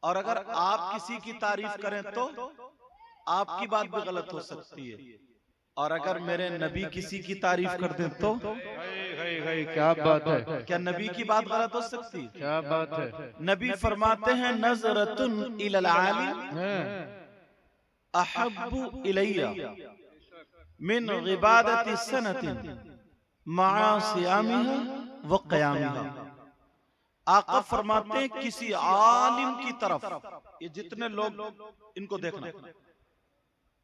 और अगर आप किसी की तारीफ करें तो आपकी बात भी गलत हो सकती है, और अगर मेरे नबी किसी की तारीफ कर दें तो क्या बात है, क्या नबी की बात गलत हो सकती है? क्या बात है। नबी फरमाते हैं नजरतुन इलल आलिम अहब्बु इलैया मिन इबादति सनतिन मआ सियामिहा व क़यामिहा। आका फरमाते हैं किसी आलिम की तरफ, ये जितने लोग इनको देखना,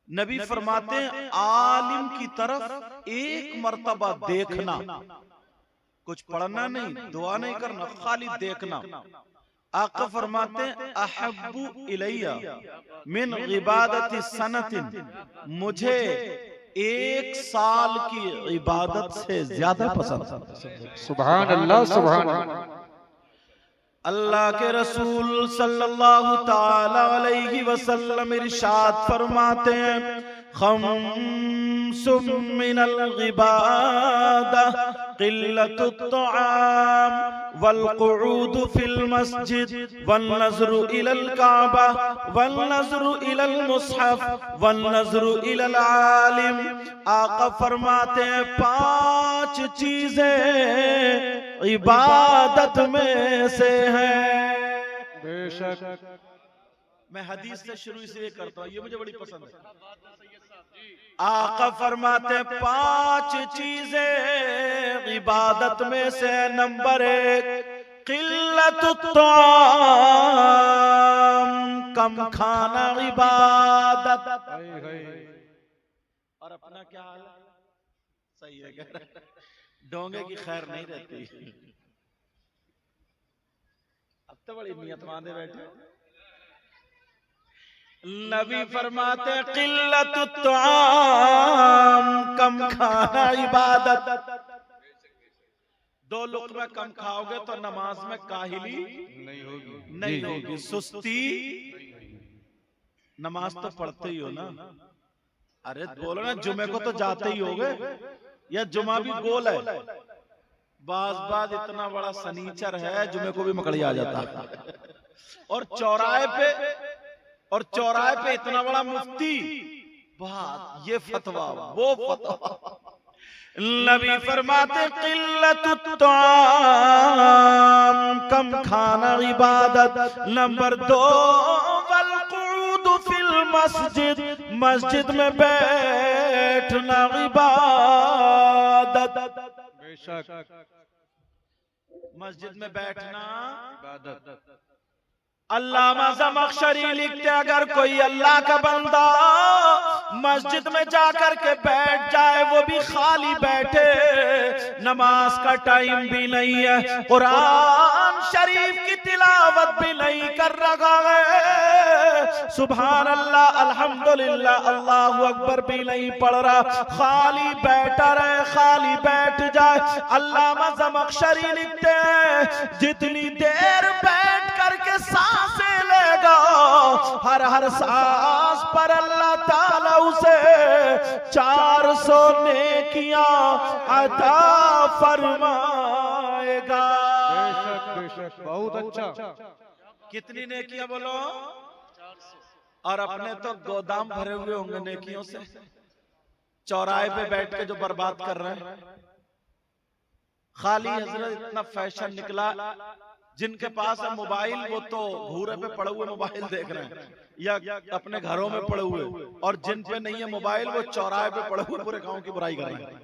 नबी फरमाते हैं आलिम की तरफ एक मर्तबा देखना, कुछ पढ़ना नहीं, दुआ नहीं करना, खाली देखना। आका फरमाते हैं अहब्बु इलैया मिन इबादति सनतिन, मुझे 1 साल की इबादत से ज्यादा पसंद। सुभान अल्लाह, सुभान अल्लाह। अल्लाह के रसूल सल्लल्लाहु ताला अलैहि वसल्लम इरशाद फरमाते हैं खम्सुम मिनल इबादह क़िल्लतुत तआम वल क़ुऊद फिल मस्जिद वन नज़्रु इलल काबा वन नज़्रु इलल मुस्हफ वन नज़्रु इलल आलिम। आका फरमाते हैं 5 चीजें इबादत में से हैं। बेशक। मैं हदीस से शुरू इसलिए करता हूँ, ये मुझे बड़ी पसंद है। आका फरमाते 5 चीजें इबादत में से। नंबर 1 क़िल्लतुत ताम, कम खाना इबादत। और अपना क्या हाल है? सही है क्या? डोंगे की खैर नहीं रहती। अब तो बड़ी नियत बांधे बैठे। नबी फरमाते क़िल्लतुत ताम, कम खाना इबादत। 2 लुक़मा कम खाओगे तो नमाज में काहिली नहीं होगी, सुस्ती। नमाज तो पढ़ते ही हो ना? अरे बोलो ना, जुमे को तो जाते ही होगे, या जुमा भी गोल है? बाज इतना बड़ा सनीचर है, जुमे को भी मकड़ी आ जाता है। और चौराहे पे इतना बड़ा मुफ्ती, बात ये फतवा वो फतवा। नबी फरमाते क़िल्लतुत ताम, कम खाना इबादत। नंबर 2 वल क़ुऊद फिल मस्जिद, मस्जिद में बैठना इबादत। बेशक। मस्जिद में बैठना इबादत। अल्लामा ज़मख़शरी लिखते अगर कोई अल्लाह का बंदा मस्जिद में जाकर के बैठ जाए, वो भी खाली बैठे, नमाज का टाइम भी नहीं है, कुरान शरीफ की तिलावत भी नहीं कर रहा है, सुभान अल्लाह अल्हम्दुलिल्लाह अल्लाहु अकबर भी नहीं पढ़ रहा, खाली बैठा रहे, खाली बैठ जाए। अल्लामा ज़मख़शरी लिखते हैं जितनी देर बैठ करके सांसें लेगा, हर हर सांस पर अल्लाह ताला उसे 400 नेकियां अता फरमाएगा। बेशक बेशक, बहुत अच्छा। कितनी नेकियां बोलो? और अपने तो गोदाम भरे हुए होंगे नेकियों से, चौराहे पे बैठ के जो बर्बाद कर रहे हैं। खाली हजरत इतना फैशन निकला, जिनके पास है मोबाइल वो तो घूरे पे पड़े हुए मोबाइल देख रहे हैं या अपने घरों में पड़े हुए, और जिन पे नहीं है मोबाइल वो चौराहे पे पड़े हुए पूरे गांव की बुराई कर रहे हैं।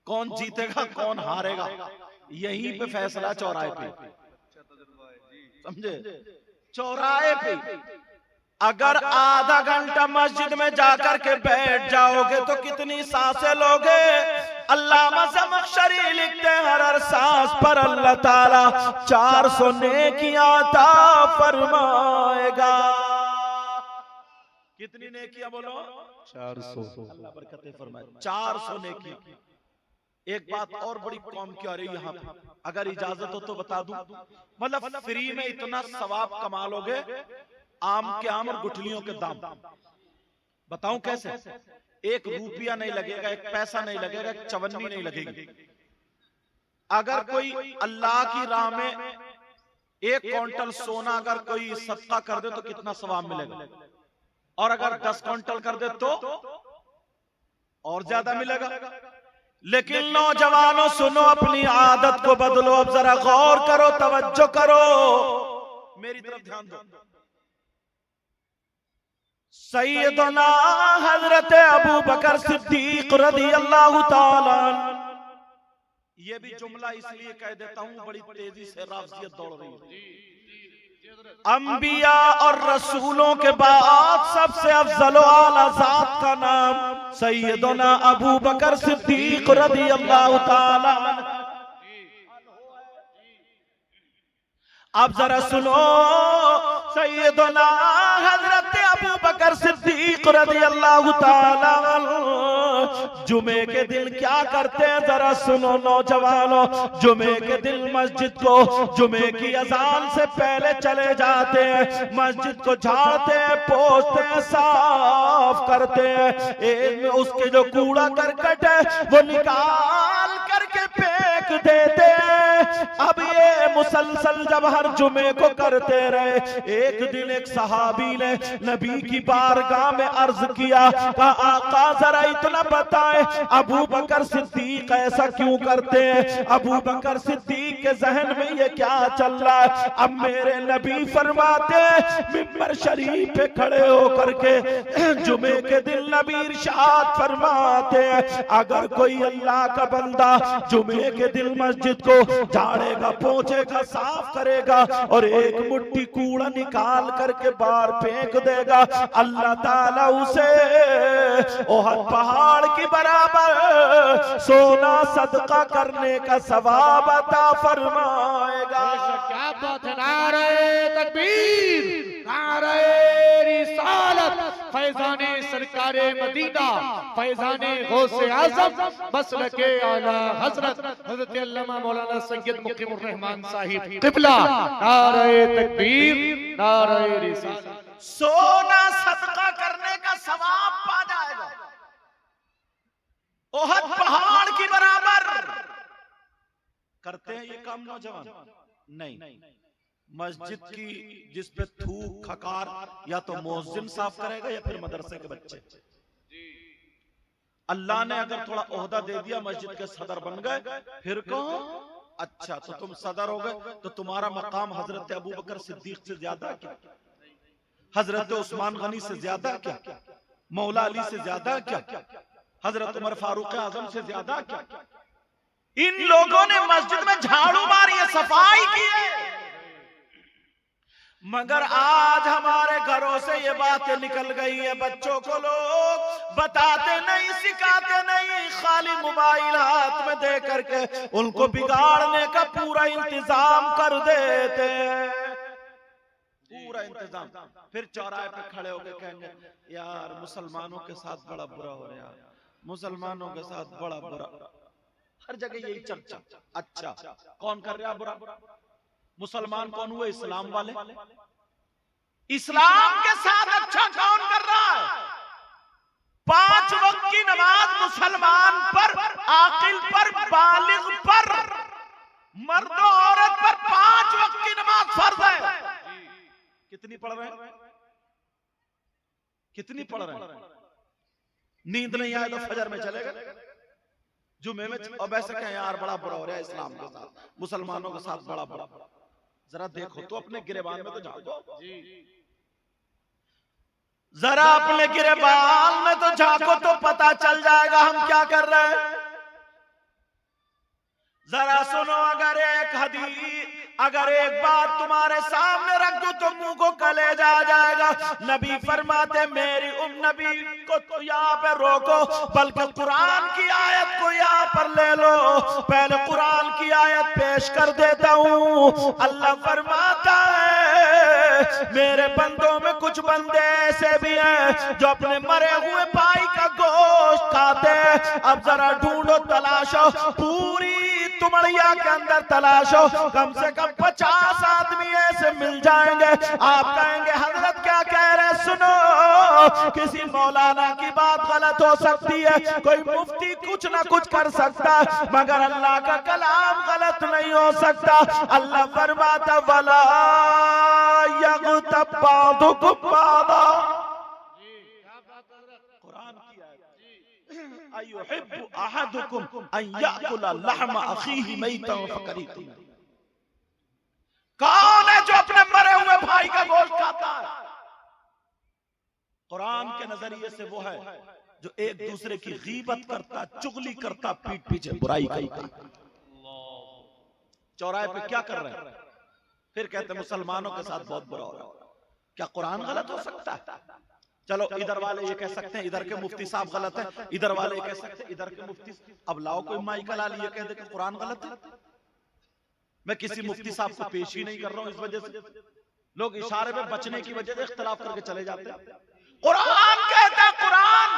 कौन जीतेगा कौन हारेगा यहीं पे फैसला, चौराहे पे, समझे? चौराहे पे अगर आधा घंटा मस्जिद में जाकर के बैठ जाओगे तो कितनी सांसें लोगे? अल्लामा ज़मख़शरी लिखते हैं हर हर सांस पर अल्लाह ताला 400 नेकियां अता फरमाएगा। कितनी नेकियां बोलो? 400। अल्लाह बरकतें फरमाए। 400 नेकियां। एक बात और बड़ी कौम की आ रही यहाँ पे, अगर इजाजत हो तो बता दूं, मतलब फ्री में इतना सवाब कमा लोगे, आम के आम और गुठलियों के दाम। बताऊं कैसे? 1 रुपया नहीं लगेगा, 1 पैसा नहीं लगेगा, 1 चवन्नी नहीं लगेगी। अगर कोई अल्लाह की राह में 1 क्विंटल सोना अगर कोई सदका कर दे तो कितना सवाब मिलेगा, और अगर 10 क्विंटल कर दे तो और ज्यादा मिलेगा। लेकिन नौजवानों सुनो, अपनी आदत को बदलो। अब जरा गौर करो, तवज्जो करो, मेरी तरफ ध्यान दो। सैयदना हजरत अबू बकर सिद्दीक रज़ियल्लाहु ताला, ये भी जुमला इसलिए कह देता हूं, बड़ी तेजी से राफ़ज़ियत दौड़ रही है। अंबिया और रसूलों के बाद सबसे अफजल आला ज़ात का नाम सैयदना अबू बकर सिद्दीक रज़ियल्लाहु ताला। अब जरा सुनो, सैयदना हजरत अबू बकर सिद्दीक रज़ियल्लाहु ताला जुमे के दिन क्या करते हैं, जरा सुनो नौजवानों। जुमे के दिन मस्जिद को जुमे की अजान से पहले चले जाते हैं, मस्जिद को झाड़ते हैं, पोंछते हैं, साफ करते हैं। उसके जो कूड़ा करकट है वो निकाल करके फेंक देते हैं। अब ये मुसलसल जब हर जुमे को करते रहे, एक दिन एक सहाबी ने नबी की बारगाह में अर्ज किया, कहा आका जरा इतना बताएं, अबू बकर सिद्दीक ऐसा क्यों करते हैं? अबू बकर सिद्दीक के जहन में ये क्या चल रहा है? अब मेरे नबी फरमाते, मिंबर शरीफ पे खड़े होकर के जुमे के दिन नबी इरशाद फरमाते हैं, अगर कोई अल्लाह का बंदा जुमे के दिन मस्जिद को झाड़ेगा, पोंछेगा, साफ करेगा और एक मुट्ठी कूड़ा निकाल करके बाहर फेंक देगा, अल्लाह ताला उसे ओहद पहाड़ की बराबर सोना सदका करने का सवाब अता फरमाएगा। क्या बात है, नारे तकबीर, नारे रिसालत, फैजाने सरकारे मदीना, फैजाने गौसे आज़म, मसलके आला हजरत हजरत अल्लामा मौलाना सैयद मुकीमुर रहमान साहिब क़िबला। नारे तकबीर, नारे रिसालत। सोना सदका करने का सवाब पा जाएगा, ओहद पहाड़ की बराबर। करते हैं ये काम नौजवान? नहीं। मस्जिद की जिस पे थूक खकार या तो मुअज्जिन साफ करेगा या फिर मदरसे के बच्चे। अल्लाह ने अगर थोड़ा ओहदा दे दिया, मस्जिद के सदर बन गए, फिर कहो अच्छा तो तुम सदर हो गए, तो तुम्हारा मकाम हजरत अबू बकर सिद्दीक से ज्यादा क्या, हजरत उस्मान गनी से ज्यादा क्या, मौला अली से ज्यादा क्या, हजरत उमर फारूक आजम से ज्यादा क्या? इन लोगों ने मस्जिद में झाड़ू मारी है, सफाई की है, मगर आज हमारे घरों से ये बातें निकल गई है। बच्चों को लोग बताते नहीं, सिखाते नहीं, खाली मोबाइल हाथ में दे करके उनको बिगाड़ने का पूरा इंतजाम कर देते हैं, पूरा इंतजाम। फिर चौराहे पे खड़े होकर कहेंगे यार मुसलमानों के साथ बड़ा बुरा हो रहा है, मुसलमानों के साथ बड़ा बुरा। हर जगह यही चर्चा। अच्छा कौन कर रहा बुरा? मुसलमान कौन हुए? इस्लाम वाले। इस्लाम के साथ अच्छा कौन कर रहा है? 5 वक्त की नमाज मुसलमान पर, आकिल पर, बालिग पर, मर्द औरत पर 5 वक्त की नमाज फर्ज है। कितनी पढ़ रहे हैं? कितनी पढ़ रहे हैं? नींद नहीं आए तो फजर में चले गए, जुमे में। और वैसे कहें यार बड़ा बुरा हो रहा है इस्लाम के साथ, मुसलमानों के साथ बड़ा बुरा। जरा देखो तो अपने गिरेबान में तो झांको, जरा अपने गिरेबान में तो झांको तो पता चल जाएगा हम क्या कर रहे हैं। जरा सुनो, अगर एक बात तुम्हारे सामने रख दूं तो मुंह को कलेजा आ जाएगा। नबी फरमाते मेरी नबी को तो यहाँ पे रोको, बल्कि कुरान की आयत को यहाँ पर ले लो। पहले कुरान की आयत पेश कर देता हूँ। अल्लाह फरमाता है मेरे बंदों में कुछ बंदे ऐसे भी हैं जो अपने मरे हुए भाई का गोश्त खाते हैं। अब जरा ढूंढो, तलाशो, पूरी तुमड़िया के अंदर तलाशो, कम से कम 50 आदमी ऐसे मिल जाएंगे, आप कहेंगे हजरत क्या कह रहे, सुनो, किसी मौलाना की बात गलत हो सकती है, कोई मुफ्ती कुछ ना कुछ कर सकता है, मगर अल्लाह का कलाम गलत नहीं हो सकता। अल्लाह फरमाता वला यग़्तब बादुकुम बादा, कुरान की आयत, अयुहिब्बु अहदुकुम अन याकुला लहमा अखीहि मैतन फकरीतुम। कौन है जो अपने मरे हुए भाई का गोश्त खाता है? कुरान के नजरिए से वो है जो एक दूसरे की गीबत करता, चुगली करता, पीठ पीछे बुराई करता। चौराहे पे क्या कर रहे हैं, फिर कहते मुसलमानों के साथ बहुत बुरा हो रहा है। क्या कुरान गलत हो सकता है? चलो इधर वाले ये कह सकते हैं इधर के मुफ्ती साहब गलत है, इधर वाले ये कह सकते हैं इधर के मुफ्ती। अब लाओ कोई माइक ला लिए कह दे कि कुरान गलत है। मैं किसी मुफ्ती साहब को पेश ही नहीं कर रहा हूं, इस वजह से लोग इशारे में बचने की वजह से इख्तिलाफ करके चले जाते हैं। कुरान कहता है, कुरान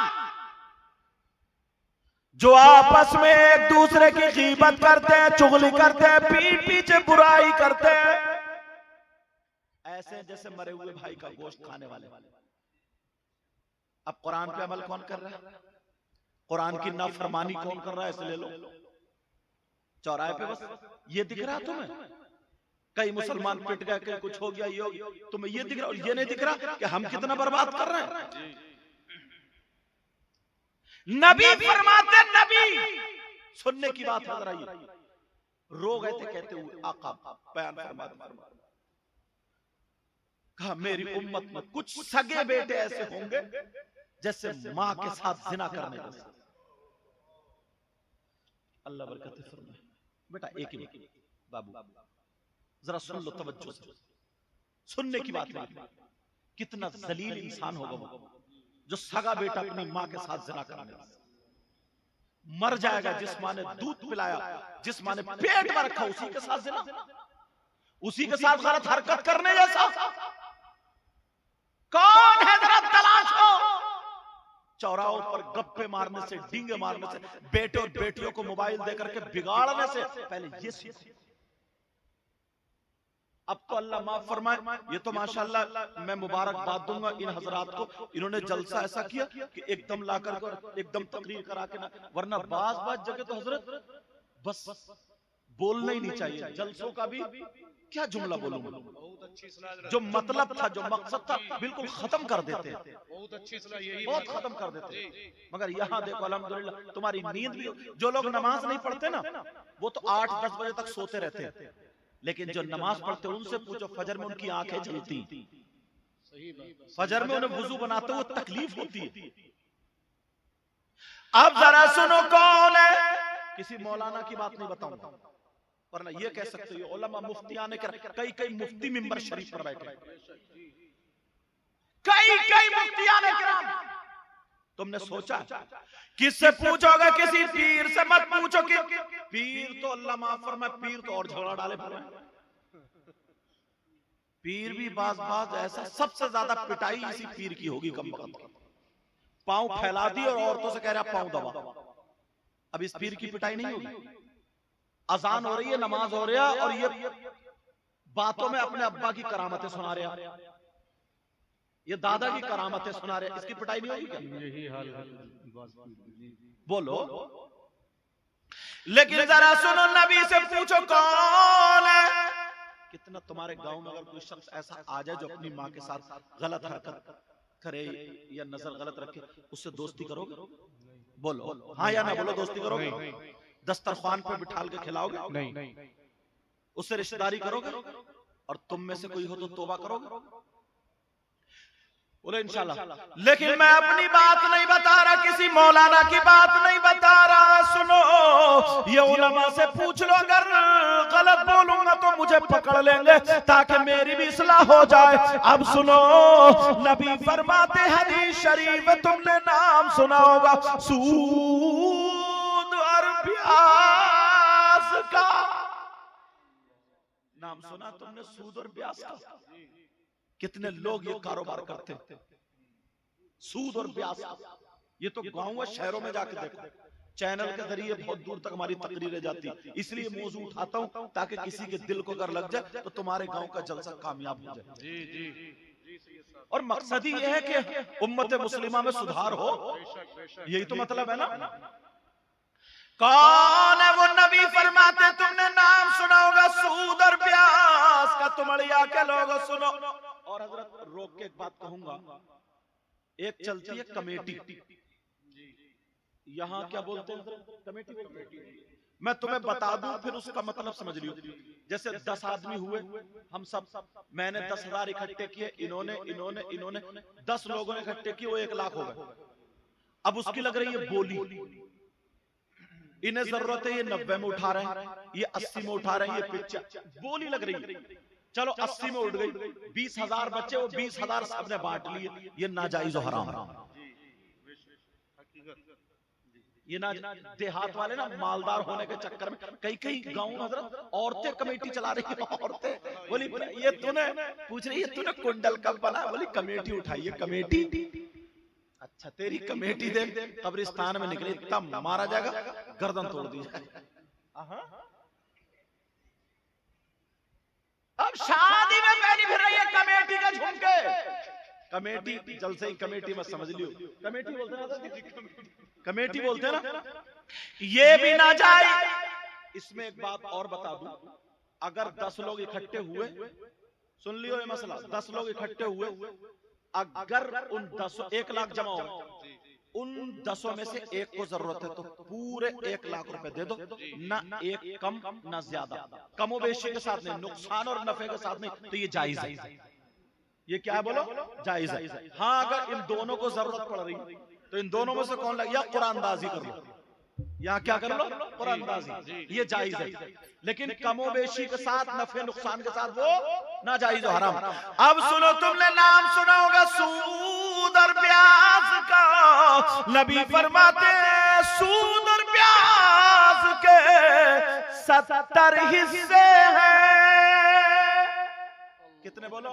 जो आपस में एक दूसरे की गीबत करते हैं, चुगली करते हैं, पीठ पीछे बुराई करते हैं, ऐसे जैसे मरे हुए भाई का गोश्त खाने वाले। अब कुरान पे अमल कौन कर रहा है? कुरान की नाफरमानी कौन कर रहा है? इसलिए लो चौराहे पे बस ये दिख रहा तुम्हें, कई मुसलमान पिट गए, कहीं कुछ हो गया, ये हो गया, तुम्हें ये दिख रहा और ये नहीं दिख रहा कि हम कितना बर्बाद कर रहे हैं। नबी फरमाते, नबी सुनने की बात नजर आई, रो गए थे कहते हुए आका बयान फरमाते, कहा मेरी उम्मत में कुछ सगे बेटे ऐसे होंगे जैसे मां के साथ जिना करने जैसे। अल्लाह बरकत फरमाए। बेटा एक ही बाबू जरा सुन लो तवज्जो से, सुनने की बात नहीं। कितना जलील इंसान होगा वो जो सगा बेटा अपनी मां के साथ जिना करने जैसे। मर जाएगा जिस मां ने दूध पिलाया, जिस मां ने पेट में रखा, उसी के साथ जिना, उसी के साथ गलत हरकत करने जैसा कौन है? जरा तलाश हो। चौराहों पर गप्पे मारने से, डींगे मारने से, बेटे और बेटियों को मोबाइल देकर के बिगाड़ने से पहले ये सीखो। अब तो अल्लाह माफ फरमाए, ये तो माशाअल्लाह मैं मुबारकबाद दूंगा इन हजरात को, इन्होंने जलसा ऐसा किया कि एकदम ला कर एकदम तकरीर करा के ना, वरना बाज जगह तो हजरत बस बोलना ही नहीं चाहिए। जलसों का भी क्या जुमला बोलूंगा, बहुत अच्छी सलाह, जो मतलब था, जो मकसद था, बिल्कुल खत्म कर देते, बहुत अच्छी सलाह, यही बहुत खत्म कर देते। मगर यहाँ देखो अल्हम्दुलिल्लाह तुम्हारी नींद भी, जो लोग नमाज नहीं पढ़ते ना वो तो 8-10 बजे तक सोते रहते, लेकिन जो नमाज पढ़ते उनसे पूछो फजर में उनकी आंखें जलती, फजर में उन्हें वुजू बनाते हुए तकलीफ होती है। अब जरा सुनो कौन है, किसी मौलाना की बात नहीं बताऊंगा, वरना ये कह सकते हो उलमा मुफ्तियाने कई मुफ्ती मिंबर शरीफ पर बैठे, कई मुफ्तियाने किराम। तुमने सोचा किससे पूछोगे? किसी पीर से मत पूछो कि पीर तो अल्लाह माफ फरमाए, पीर तो और झगड़ा डाले पड़े। पीर भी बाज ऐसा, सबसे ज्यादा पिटाई इसी पीर की होगी कम वक्त। पांव फैला दी और औरतों से कह रहा पांव दबा। अब इस पीर की पिटाई नहीं होगी। अजान हो रही है, नमाज हो रहा है और ये बातों में अपने अब्बा की करामतें सुना रहा, ये दादा की करामतें सुना रहे, इसकी पिटाई नहीं होगी क्या? यही हाल है। बोलो। लेकिन जरा सुनो, नबी से पूछो कौन है? कितना तुम्हारे गांव में अगर कोई शख्स ऐसा आ जाए जो अपनी माँ के साथ गलत हरकत करे या नजर गलत रखे, उससे दोस्ती करोगे? बोलो हाँ या ना बोलो, दोस्ती करोगे? दस्तरखान पे बिठाल के खिलाओगे? नहीं। उससे रिश्तेदारी करोगे? और तुम में से कोई हो तो तौबा करोगे? बोले इंशाल्लाह। लेकिन मैं अपनी बात नहीं बता रहा, किसी मौलाना की बात नहीं बता रहा। सुनो, ये उलमा से पूछ लो, अगर गलत बोलूंगा तो मुझे पकड़ लेंगे ताकि मेरी भी इस्लाह हो जाए। अब सुनो, नबी फरमाते हदीस शरीफ तुमने नाम सुना होगा, सूद और ब्याज का नाम सुना तुमने? सूद और ब्याज का कितने लोग ये कारोबार करते हैं, सूद और ब्याज। ये तो गांव व शहरों में जाके देखो, चैनल के जरिए बहुत दूर तक हमारी तकरीरें जाती, इसलिए मौजू उठाता हूं ताकि किसी के दिल को अगर लग जाए तो तुम्हारे गांव का जलसा कामयाब हो जाए। जी जी जी सैयद साहब। और मकसद ही यह है कि उम्मत मुस्लिमा में सुधार हो, बेशक बेशक। यही तो मतलब है ना। कौन है वो नबी? फरमाते तुमने नाम सुना होगा सूद और ब्याज का, तुमड़िया के लोग सुनो। और हजरत रोक के एक बात कहूंगा, एक चलती है कमेटी, यहाँ क्या बोलते हैं कमेटी, मैं तुम्हें बता दूं फिर उसका मतलब समझ लियो। जैसे 10 आदमी हुए, हम सब, मैंने 10,000 इकट्ठे किए, इन्होंने 10 लोगों ने इकट्ठे किए, वो 1 लाख हो गए। अब उसकी लग रही है बोली, इन्हें जरूरत है ये 90 में उठा रहे हैं, ये 80 में उठा रहे हैं, ये 50 बोली लग रही है। चलो 80 में उठ गई, 20,000 बच्चे, वो 20,000 सबने बांट लिए, ये नाजायज और हराम है। ये ना देहात वाले ना मालदार होने के चक्कर में कई गांव में हजरत औरतें कमेटी चला रही है। औरतें बोली ये तूने पूछ रही है तूने कुंडल कब बना, बोली कमेटी उठाई है। कमेटी? अच्छा तेरी कमेटी देख कब्रिस्तान में निकले तब मारा जाएगा, गर्दन तोड़ दी जाए। अब शादी में पहनी फिर रही है कमेटी का झुमके। कमेटी जलसे ही कमेटी में समझ लियो, कमेटी बोलते हैं, कमेटी बोलते हैं ना, ये भी ना जाए। इसमें एक बात और बता दूं, अगर 10 लोग इकट्ठे हुए, सुन लियो ये मसला, 10 लोग इकट्ठे हुए, अगर उन 10 1 लाख जमा हो, उन 10 में से एक को जरूरत है तो पूरे 1 लाख रुपए दे दो, ना एक कम ना ज्यादा, कमोबेशी के साथ नहीं, नुकसान और नफे के साथ नहीं, तो ये जायज है। ये क्या है बोलो? जायज है। हाँ अगर इन दोनों को जरूरत पड़ रही तो इन दोनों में से कौन लगे, या कुरानदाजी कर लो, यहाँ क्या कर लो, कुरानदाजी, ये जायज है। लेकिन कमोबेशी के साथ, नफे नुकसान के साथ वो ना जायज और हराम। अब सुनो, तुमने नाम सुना होगा सूद और ब्याज का। नबी फरमाते सूद और ब्याज के 70 हिस्से हैं। कितने बोलो?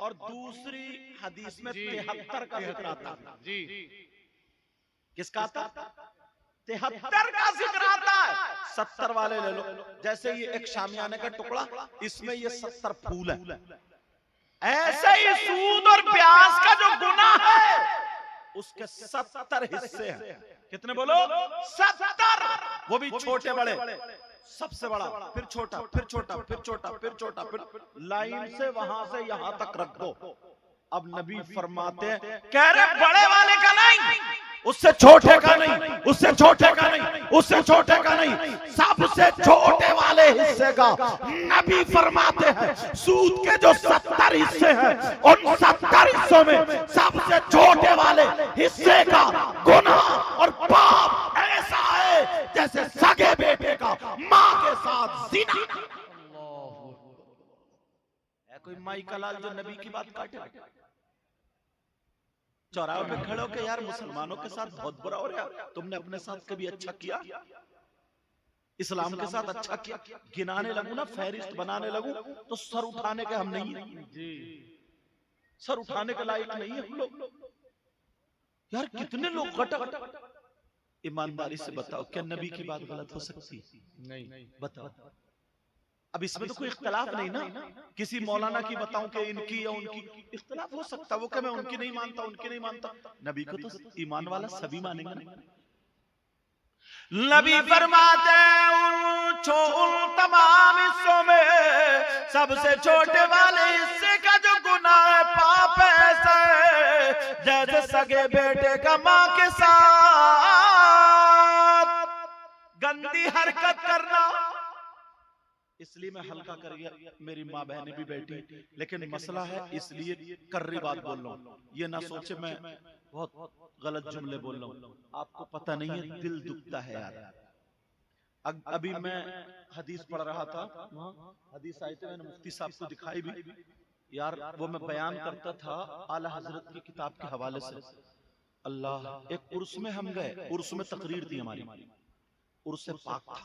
और दूसरी हदीस में 73 का जिक्र आता है। जी किसका आता? 73 का जिक्र आता है। 70 वाले ले लो, जैसे ये एक शामियाने का टुकड़ा, इसमें ये 70 फूल है। ऐसे ही सूद और ब्याज का जो गुनाह है उसके 70 हिस्से हैं। कितने बोलो? 70। वो भी छोटे बड़े, सबसे बड़ा, फिर छोटा, फिर छोटा, फिर छोटा, फिर छोटा, फिर लाइन से वहां से यहां तक रख दो। अब नबी फरमाते हैं, कह रहे बड़े वाले का नहीं, उससे छोटे का नहीं, उससे छोटे का नहीं, उससे छोटे का नहीं, सबसे छोटे वाले हिस्से का। नबी फरमाते हैं सूद के जो 70 हिस्से हैं, उन 70 हिस्सों में सबसे छोटे वाले हिस्से का गुनाह और पाप ऐसा है जैसे सगे बेटे का मां के साथ जिना। कोई माई का लाल जो नबी की बात काटे। चौराहे पे खड़े होकर यार मुसलमानों के साथ बहुत बुरा हो रहा है, तुमने अपने साथ कभी अच्छा किया? इस्लाम के साथ अच्छा किया? गिनाने लगूं ना, फहरिस्त बनाने लगूं तो सर उठाने के हम नहीं है, सर उठाने के लायक नहीं है हम लोग। यार कितने लोग घटक। ईमानदारी से बताओ, क्या नबी की बात गलत हो सकती? नहीं। बताओ। अब इसमें तो कोई इख्तलाफ नहीं ना, किसी मौलाना की बताऊं कि इनकी या उनकी, इख्तलाफ हो सकता है, वो क्या मैं उनकी नहीं मानता, उनकी नहीं मानता। नबी को तो ईमान वाला सभी मानेंगे ना। नबी फरमाते उन तमाम हिस्सों में सबसे छोटे वाले हिस्से का जो गुनाह है, पाप ऐसा है जैसे सगे बेटे का मां के साथ गंदी हरकत करना। इसलिए मैं हल्का कर गया, मेरी माँ बहनें भी बैठी, लेकिन मसला है इसलिए कर्री बात बोल रहा हूँ, ये ना सोचे मैं बहुत गलत जुमले बोल रहा हूँ। आपको पता नहीं है, दिल दुखता है यार। अभी मैं हदीस पढ़ रहा था, वहाँ हदीस आई थी, मैंने मुफ्ती साहब को दिखाई भी यार, वो मैं बयान करता था आला हजरत की किताब के हवाले से। अल्लाह, एक उर्स में हम गए, उर्स में तकरीर थी हमारी, उर्स पाक था,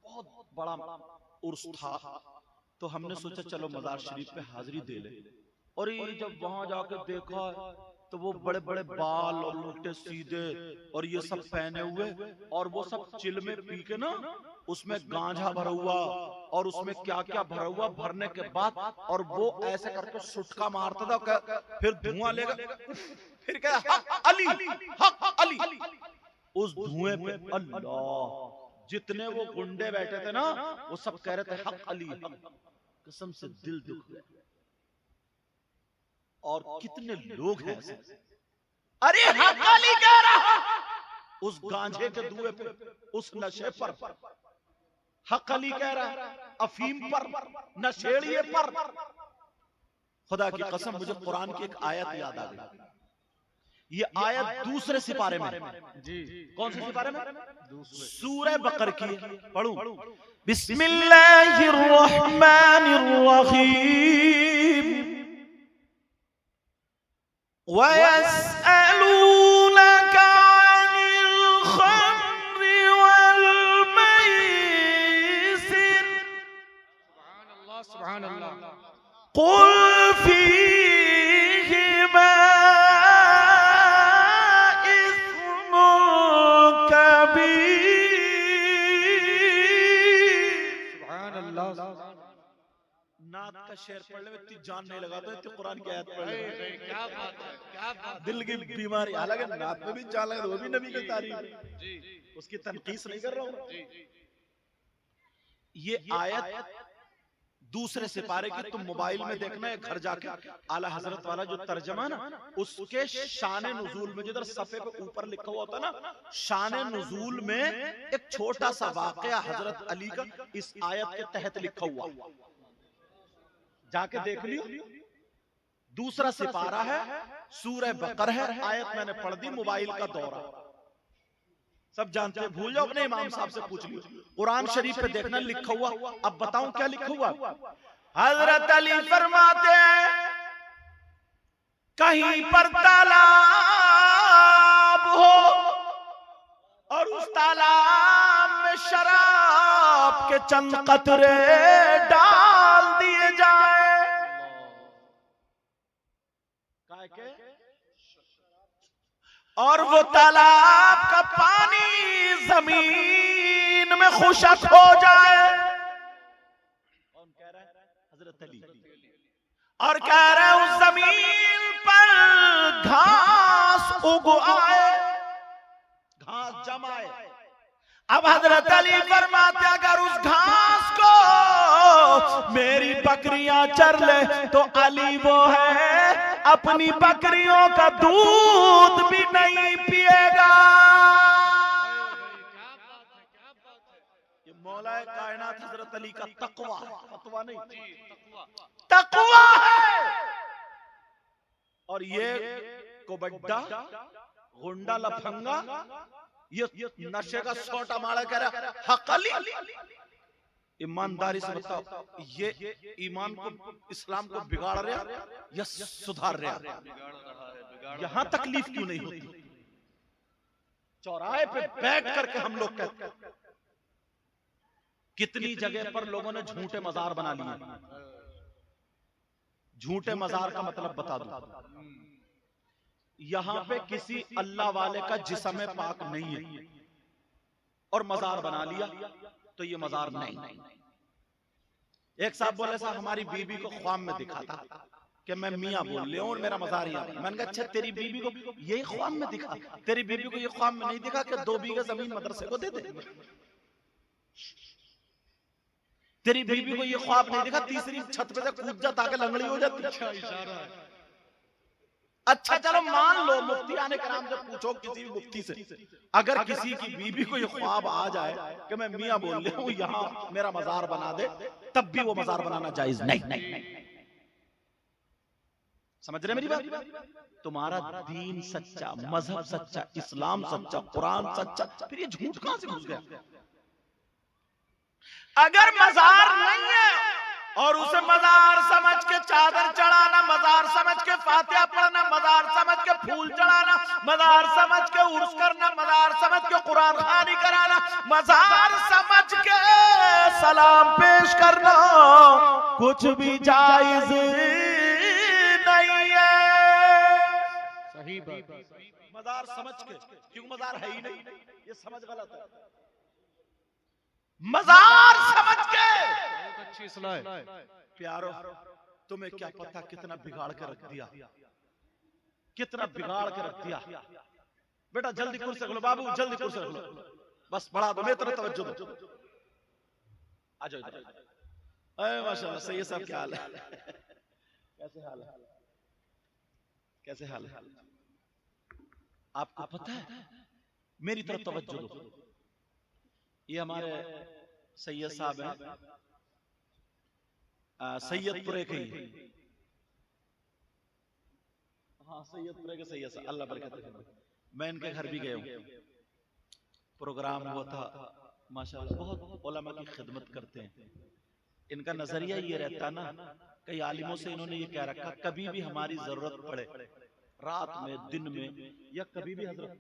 बहुत बड़ा उर्स था, तो हमने सोचा चलो मजार शरीफ पे हाजिरी दे ले। और ये जब वहां जाकर देखा तो वो बड़े बड़े बाल और लुट्टे सीधे और ये सब पहने हुए, और वो सब चिल में पी के ना उसमें गांजा भरा हुआ और उसमें क्या क्या भरा हुआ, भरने के बाद और वो ऐसे करके सुटका मारता था, फिर धुआं लेगा, फिर क्या हक अली, हक अली। उस धुएं पे अल्लाह, जितने वो गुंडे बैठे थे ना वो सब कह रहे थे हक अली, हक। कसम से दिल दुख गया। और कितने लोग हैं ऐसे, अरे हक अली कह रहा, उस गांजे के धुएं पे, उस नशे पर हक अली कह रहा, अफीम पर, नशेड़िए पर। खुदा की कसम मुझे कुरान की एक आयत याद आ गई। ये आयत दूसरे सिपारे में, जी कौन से सिपारे में? दूसरे सूरह बकर की। पढ़ूं? बिस्मिल्लाहिर्रहमानिर्रहीम। वयस्अलूनका अनिल खम्रि वल मैसिर सुभान अल्लाह कुल फीहिमा इस्मुन कबीर। सुभान अल्लाह। नात का शेर पढ़ ले, इतनी जान नहीं लगाता, इतनी कुरान की आयत पढ़ ले। क्या बात है, क्या बात। दिल की बीमारी, हालांकि नात में भी जान लगा, वो भी नबी की तारीफ, जी उसकी तनकीस नहीं कर रहा हूं। जी ये आयत दूसरे सिपारे की, तुम मोबाइल में देखना है, घर जाके आला हजरत वाला जो तर्जमा ना, उसके शान नुजूल में जिधर सफे पे ऊपर लिखा हुआ होता ना, शान नुजूल में एक छोटा सा वाकया हजरत अली का इस आयत के तहत लिखा हुआ, जाके देख लियो। दूसरा सिपारा है, सूरह बकर है, आयत मैंने पढ़ दी, मोबाइल का दौरा सब जानते हैं, भूल जाओ, अपने इमाम साहब से पूछ लियो। कुरान शरीफ पे देखना लिखा हुआ। अब बताऊं क्या लिखा हुआ? हजरत अली फरमाते हैं, कहीं पर तालाब हो और उस तालाब में शराब के चंद कतरे डाल दिए जाए, काय के, और वो तालाब का पानी जमीन में खुशक हो जाए। कौन कह रहा है? हजरत अली। और कह रहे हैं उस जमीन पर घास उग आए, घास जमाए। अब हजरत अली फरमाते, अगर उस घास को मेरी बकरियां चर ले तो अली वो है अपनी बकरियों का दूध भी नहीं पिएगा। ये मौलाए कायनात हजरत अली का तकवा, फतवा नहीं, तकवा है। और ये कोबड्डा, गुंडा, लफंगा, ये नशे का सोटा मारा कह रहा हक अली। ईमानदारी से बताओ, ये ईमान को, इस्लाम को बिगाड़ रहा या सुधार रहा? यहां तकलीफ क्यों नहीं होती? चौराहे पे बैठ करके हम लोग कहते हैं, कितनी जगह पर लोगों ने झूठे मजार बना लिए। झूठे मजार का मतलब बता दूं, यहां पे किसी अल्लाह वाले का जिस्म पाक नहीं है और मजार बना लिया, तो ये मजार नहीं। एक साहब बोले, साहब हमारी बीबी को ख्वाब में दिखा था कि मैं मियां बोल रहा हूं और मेरा मजार यहाँ। मैंने कहा अच्छा, तेरी बीबी को यही ख्वाब में दिखा? तेरी बीबी को ये ख्वाब में नहीं दिखा कि 2 बीघा जमीन मदरसे को दे दे? तेरी बीबी को ये ख्वाब नहीं दिखा तीसरी छत पे से कूद जा ताकि लंगड़ी हो जाती? अच्छा चलो मान लो, मुफ्ती आने कराम से पूछो किसी भी मुफ्ती से, अगर किसी की बीबी को ये ख्वाब आ जाए कि मैं मियां बोल रहा हूं यहां मेरा मजार बना दे, तब भी वो मजार बनाना जायज नहीं। समझ रहे मेरी बात? तुम्हारा दीन सच्चा, मजहब सच्चा, इस्लाम सच्चा, कुरान सच्चा, फिर ये झूठ कहां से घुस गया? अगर मजार नहीं है और उसे मजार समझ के चादर चढ़ाना, मजार समझ के फातिहा पढ़ना, मजार समझ के फूल चढ़ाना, मजार समझ के उर्स करना, मजार समझ के कुरान खानी कराना, मजार समझ के सलाम पेश करना, कुछ भी जायज नहीं है। सही बात। मजार समझ के, क्यों मजार है ही नहीं, ये समझ गलत है। मजार समझ के बहुत अच्छी सलाह है। प्यारो, तुम्हें क्या पता कितना बिगाड़ के रख दिया, कितना बिगाड़ के रख दिया। बेटा जल्दी कुर्सी रख लो, बाबू जल्दी कुर्सी रख लो, बस बढ़ा दो, मेरी तरफ तवज्जो दो। आ जाओ इधर। अरे माशाल्लाह, सही है साहब, क्या हाल है? कैसे हाल है? कैसे हाल है? आपको पता है, मेरी तरफ तवज्जो दो। ये हमारे सैयद साहब हैं, सैयदपुरे के ही। हाँ, सैयदपुरे के सैयद साहब, अल्लाह बरकत करे। मैं इनके घर भी गया हूँ, प्रोग्राम हुआ था माशाल्लाह, बहुत उलमा की खिदमत करते हैं। इनका नजरिया ये रहता ना, कई आलिमों से इन्होंने ये कह रखा, कभी भी हमारी जरूरत पड़े, रात में, दिन में, या कभी भी हजरत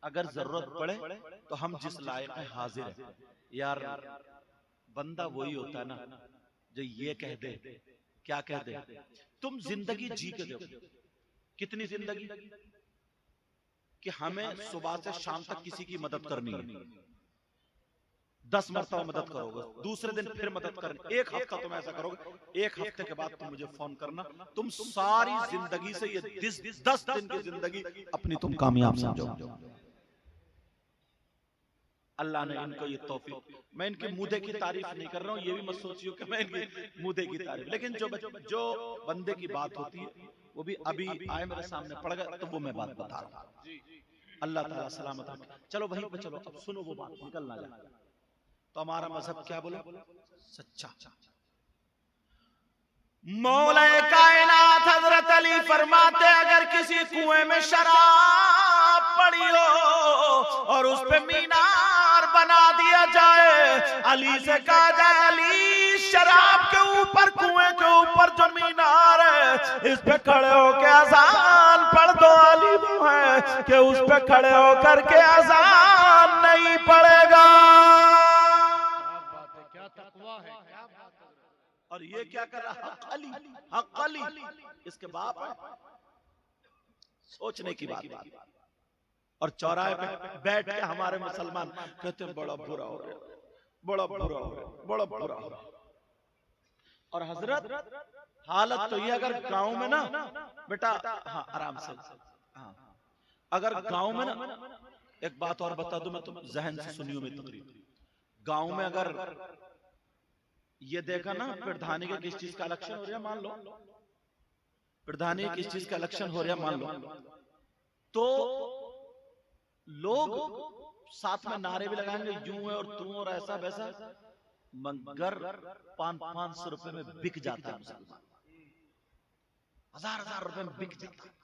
अगर जरूरत पड़े तो हम जिस लायक है हाजिर है। यार बंदा वही होता है ना जो ये कह दे, क्या कह दे, तुम जिंदगी जी के देखो, कितनी जिंदगी कि हमें सुबह से शाम तक किसी की मदद करनी है, 10 मरतबा मदद करोगे, दूसरे दिन फिर मदद करनी, एक हफ्ता तुम ऐसा करोगे, एक हफ्ते के बाद तुम मुझे फोन करना, तुम सारी जिंदगी से ये 10 दिन की जिंदगी अपनी तुम कामयाब समझो। अल्लाह ने इनको ये तौफीक, मैं इनके मुद्दे की तारीफ नहीं कर रहा हूँ, ये भी मत सोचियो कि मैं इनके मुद्दे की तारीफ, लेकिन जो बंदे की बात होती है वो भी अभी आए मेरे सामने पड़ गए, तो वो मैं बात बता रहा हूँ। अल्लाह ताला सलामत रखे। चलो वहीं पे चलो, अब सुनो वो बात, निकलना जाए। तो हमारा मजहब क्या बोले? सच्चा। मौला कायनात हजरत अली फरमाते, अगर किसी कुएं में शराब पड़ी हो और उस पे मीनार बना दिया जाए, अली से कहा जाए, अली शराब के ऊपर, कुएं के ऊपर जो मीनार है, इस पे खड़े होकर अजान पढ़ दो। अली वो है कि उस पे खड़े होकर के अजान नहीं पड़ेगा। और ये क्या कर रहा? हक अली, हक अली, इसके बाप है, सोचने की बात। और चौराहे पे बैठ के हमारे मुसलमान कहते हैं बड़ा बुरा हो रहा है, बड़ा बुरा हो रहा है, बड़ा बुरा हो रहा है। और हजरत हालत तो ये, अगर गांव में ना बेटा, हाँ आराम से, हाँ अगर गांव में ना, एक बात और बता दूं मैं, तुम जहन से सुनियो मेरी तकरीर। गांव में अगर ये देखा ना, प्रधानी के किस चीज का इलेक्शन हो रहा है, मान लो प्रधानी के किस चीज का इलेक्शन हो रहा है, मान लो, तो लोग साथ में नारे भी लगाएंगे, यूं है और तू और ऐसा वैसा, मगर 500 रुपए में बिक जाता है मुसलमान, 1000 रुपए में बिक जाता है।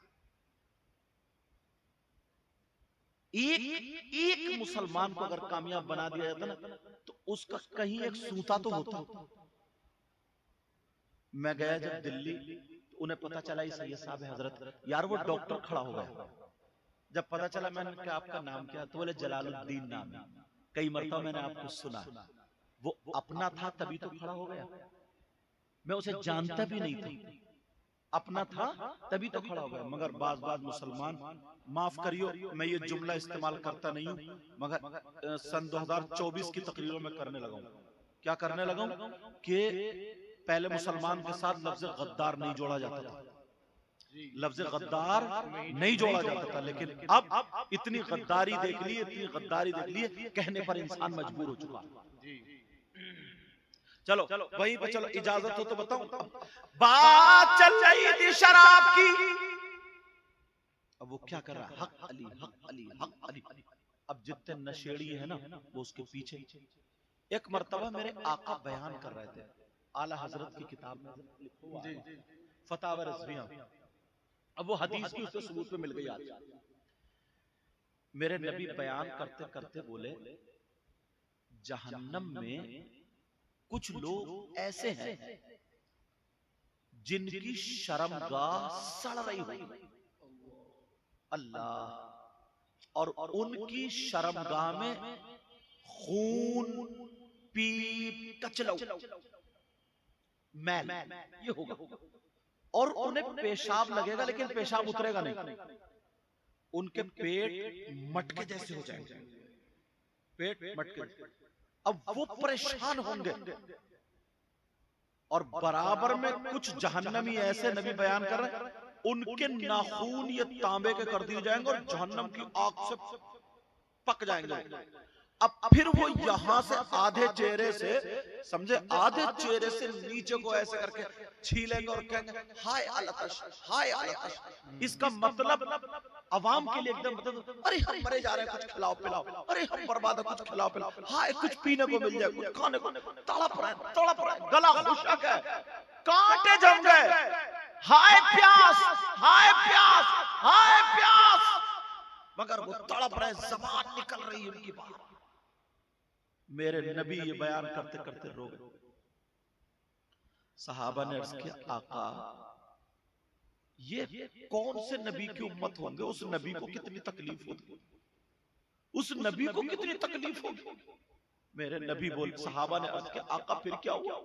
एक मुसलमान को अगर कामयाब बना दिया जाता ना, तो उसका कहीं एक सूता तो होता। मैं गया जब दिल्ली, तो उन्हें पता चला ये सैयद साहब है हजरत, यार वो डॉक्टर खड़ा हो गया। जब पता चला, मैंने कहा आपका नाम क्या? तो बोले जलालुद्दीन नाम है। कई मरतबा मैंने आपको सुना, वो अपना था तभी तो खड़ा हो गया, मैं उसे जानता भी नहीं था, अपना था तभी तो खड़ा हो गया। मगर बाज मुसलमान, माफ करियो मैं ये जुमला इस्तेमाल करता नहीं हूं, मगर सन 2024 की तकरीरों में करने लगा हूं। क्या करने लगा हूं कि पहले मुसलमान के साथ लफ्ज गद्दार नहीं जोड़ा जाता था, लफ्ज गद्दार नहीं जोड़ा जाता था, लेकिन अब इतनी गद्दारी देख ली, इतनी गद्दारी देख ली, कहने पर इंसान मजबूर हो चुका। चलो वहीं पे चलो, इजाजत हो तो बताऊं। बात चल रही थी शराब की, अब वो क्या कर रहा है? हक अली, हक अली, हक अली। अब जितने नशेड़ी है ना, वो उसके पीछे। एक मर्तबा मेरे आका बयान कर रहे थे, आला हजरत की किताब में लिखा हुआ है, फतावा रज़विया। अब वो हदीस की उसके सबूत पे मिल गई आज। मेरे नबी बयान करते करते बोले, जहन्नम में कुछ लोग ऐसे हैं जिनकी शर्मगाह सड़ रही होगी, अल्लाह, और उनकी शर्मगाह में खून, पीप, कचलौ, मैल ये होगा, और उन्हें पेशाब लगेगा, लेकिन पेशाब उतरेगा नहीं। उनके पेट मटके जैसे हो जाएंगे, पेट मटके। अब वो परेशान होंगे और बराबर में कुछ जहन्नमी ऐसे नबी बयान कर रहे हैं, उनके नाखून ये तांबे के कर दिए जाएंगे और जहन्नम की आग से पक जाएंगे। अब फिर वो यहां से आधे चेहरे से, समझे, आधे चेहरे से नीचे को ऐसे करके छीलेंगे और कहेंगे हाय अलतश, हाय अलतश। इसका मतलब अवाम के लिए एकदम मतलब, अरे हम मरे जा रहे हैं, कुछ खिलाओ पिलाओ, अरे हम बर्बाद है, कुछ खिलाओ पिलाओ, हाय कुछ पीने को मिल जाए, कुछ खाने को, तड़प रहे, गला खुशक है, कांटे जम गए, हाय प्यास, हाय प्यास, हाय प्यास, मगर वो तड़प रहे, ज़बान निकल रही है उनकी बात। मेरे नबी ये बयान करते करते रो गए। सहाबा ने अर्ज किया, आका ये कौन से नबी की उम्मत होंगे, उस नबी को कितनी तकलीफ होगी, उस नबी को कितनी तकलीफ होगी। मेरे नबी बोल, सहाबा ने अर्ज किया, आका फिर क्या हुआ।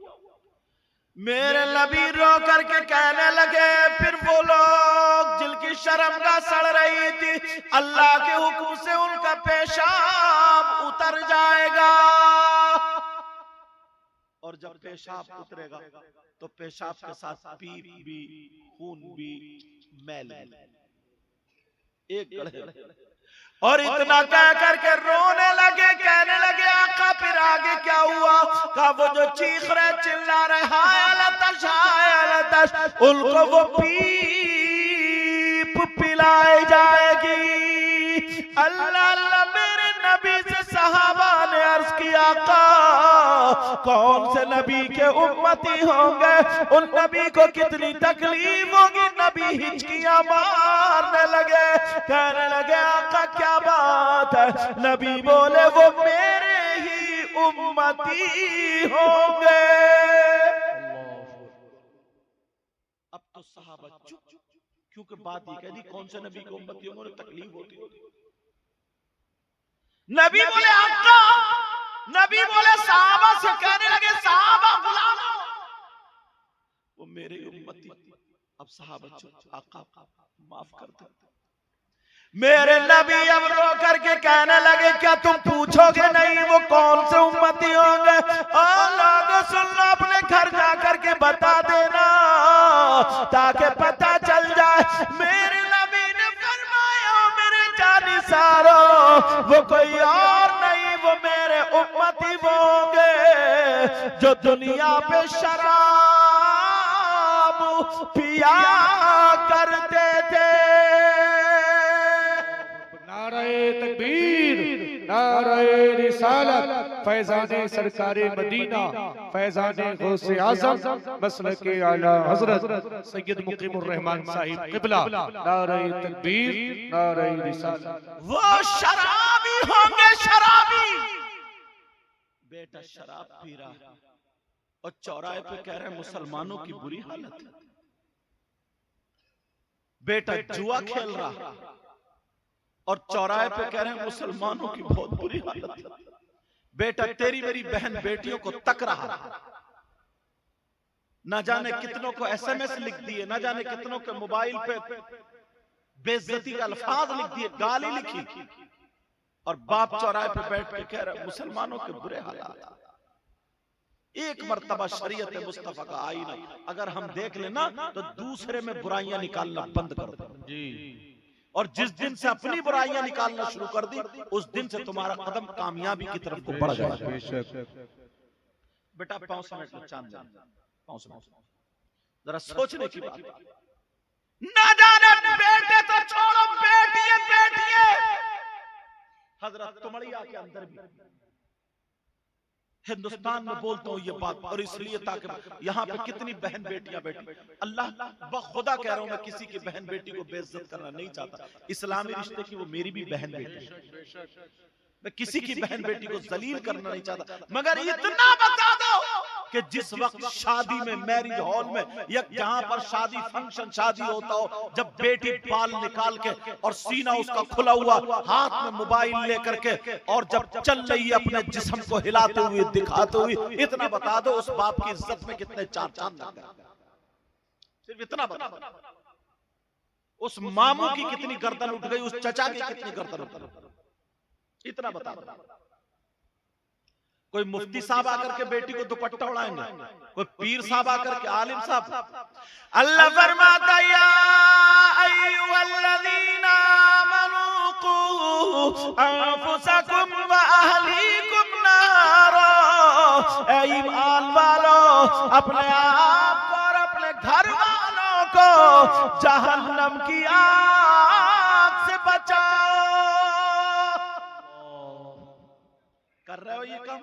मेरे नबी रो करके कहने लगे, फिर वो लोग जिनकी शर्मगाह सड़ रही थी, अल्लाह के हुक्म से उनका पेशाब उतर जाएगा, और जब पेशाब उतरेगा तो पेशाब के साथ पीप भी, खून भी, मैल एक गड़े। और इतना कह करके रोने लगे, कहने लगे, आका फिर आगे क्या हुआ। कहा वो जो चीख रहे, चिल्ला रहे, हाय अलतश, हाय अलतश, उनको वो पीप पिलाई जाएगी। अल्लाह अल्लाह, मेरे नबी से सहाबा ने अर्ज किया, आका कौन से नबी के उम्मती होंगे, उन नबी को कितनी तकलीफ होगी। नबी हिचकियां मारने लगे, कहने लगे, आका क्या बात है। नबी बोले, वो मेरे ही उम्मती होंगे। अब तो सहाबा चुप, क्योंकि बात ये कह दी कौन से नबी के उम्मती होंगे, उन्हें तकलीफ होती। नबी बोले, आका, नबी बोले सहाबा से, कहने लगे, सहाबा गुलाम, वो मेरे उम्मती। अब सहाबा चुप, आका माफ कर दो। मेरे नबी अब रो करके कहने लगे, क्या तुम पूछोगे नहीं वो कौन से उम्मती होंगे। लोगों सुन लो, अपने घर जा करके बता देना ताकि पता चल जाए। मेरे नबी ने फरमाया, मेरे जानिसारो, वो कोई और नहीं, वो मेरे उम्मती वो होंगे जो दुनिया पे शराब पिया करते थे। नारे तकबीर, नारे रिसालत, फैजाने सरकारे मदीना, फैजाने गौसे आज़म, मसलके आला हजरत सैयद मुकीमुर रहमान साहिब क़िबला। नारे तकबीर, नारे रिसालत। वो शराबी होंगे, शराबी। बेटा शराब पी रहा है और चौराहे पे कह रहे हैं मुसलमानों की बुरी हालत है। बेटा जुआ खेल रहा और चौराहे पे कह रहे हैं मुसलमानों की बहुत बुरी हालत है। बेटा तेरी मेरी बहन बेटियों को तक रहा, न जाने कितनों को एसएमएस लिख दिए, न जाने कितनों के मोबाइल पे बेइज्जती के अल्फाज लिख दिए, गाली लिखी, और बाप चौराहे पे बैठ के कह रहे मुसलमानों के बुरे हालात। एक मर्तबा शरीयत मुस्तफा का आईना अगर हम देख लेना तो दूसरे में बुराइयां निकालना बंद कर दो जी। और जिस दिन से अपनी बुराइयां निकालना शुरू कर दी, उस दिन से तुम्हारा कदम कामयाबी की तरफ को बढ़ जाएगा। बेटा पांव समेट लो, चांद पांव समेट, जरा सोचने की बात। ना जाने बेटे तो छोड़ो, बेटियां बेटियां, हजरत तुमड़िया के अंदर भी हिंदुस्तान में बोलता हूं ये बात, और इसलिए ताकि यहाँ पे कितनी बहन बेटियां बैठी। अल्लाह बखुदा कह रहा हूं, मैं किसी की बहन बेटी को बेइज्जत करना नहीं चाहता। इस्लामी रिश्ते की वो मेरी भी बहन बेटी है, मैं किसी की बहन बेटी को जलील करना नहीं चाहता। मगर इतना बता दो कि जिस वक्त शादी में, मैरिज हॉल में या जहां पर शादी फंक्शन शादी होता हो, जब बेटी बाल निकाल के और सीना उसका खुला हुआ, हाथ में मोबाइल लेकर के, और जब चल रही है अपने जिस्म को हिलाते हुए दिखाते हुए, इतना बता दो उस बाप की इज्जत में कितने चार चांद लग गए। सिर्फ इतना बता दो। उस मामू की कितनी गर्दन उठ गई, उस चचा की कितनी गर्दन उठ गई, इतना बता। कोई मुफ्ती साहब आकर के बेटी को दुपट्टा उड़ाएंगे, कोई पीर साहब आकर के, आलिम साहब। अल्लाह फरमाता या अय्युहल्लज़ीना आमनू qू अनफुसकुम व अहलीकुम नारा, ऐ ईमान वालों अपने आप को और अपने घर वालों को जहन्नम की आग से बचाओ। कर रहे हो ये काम?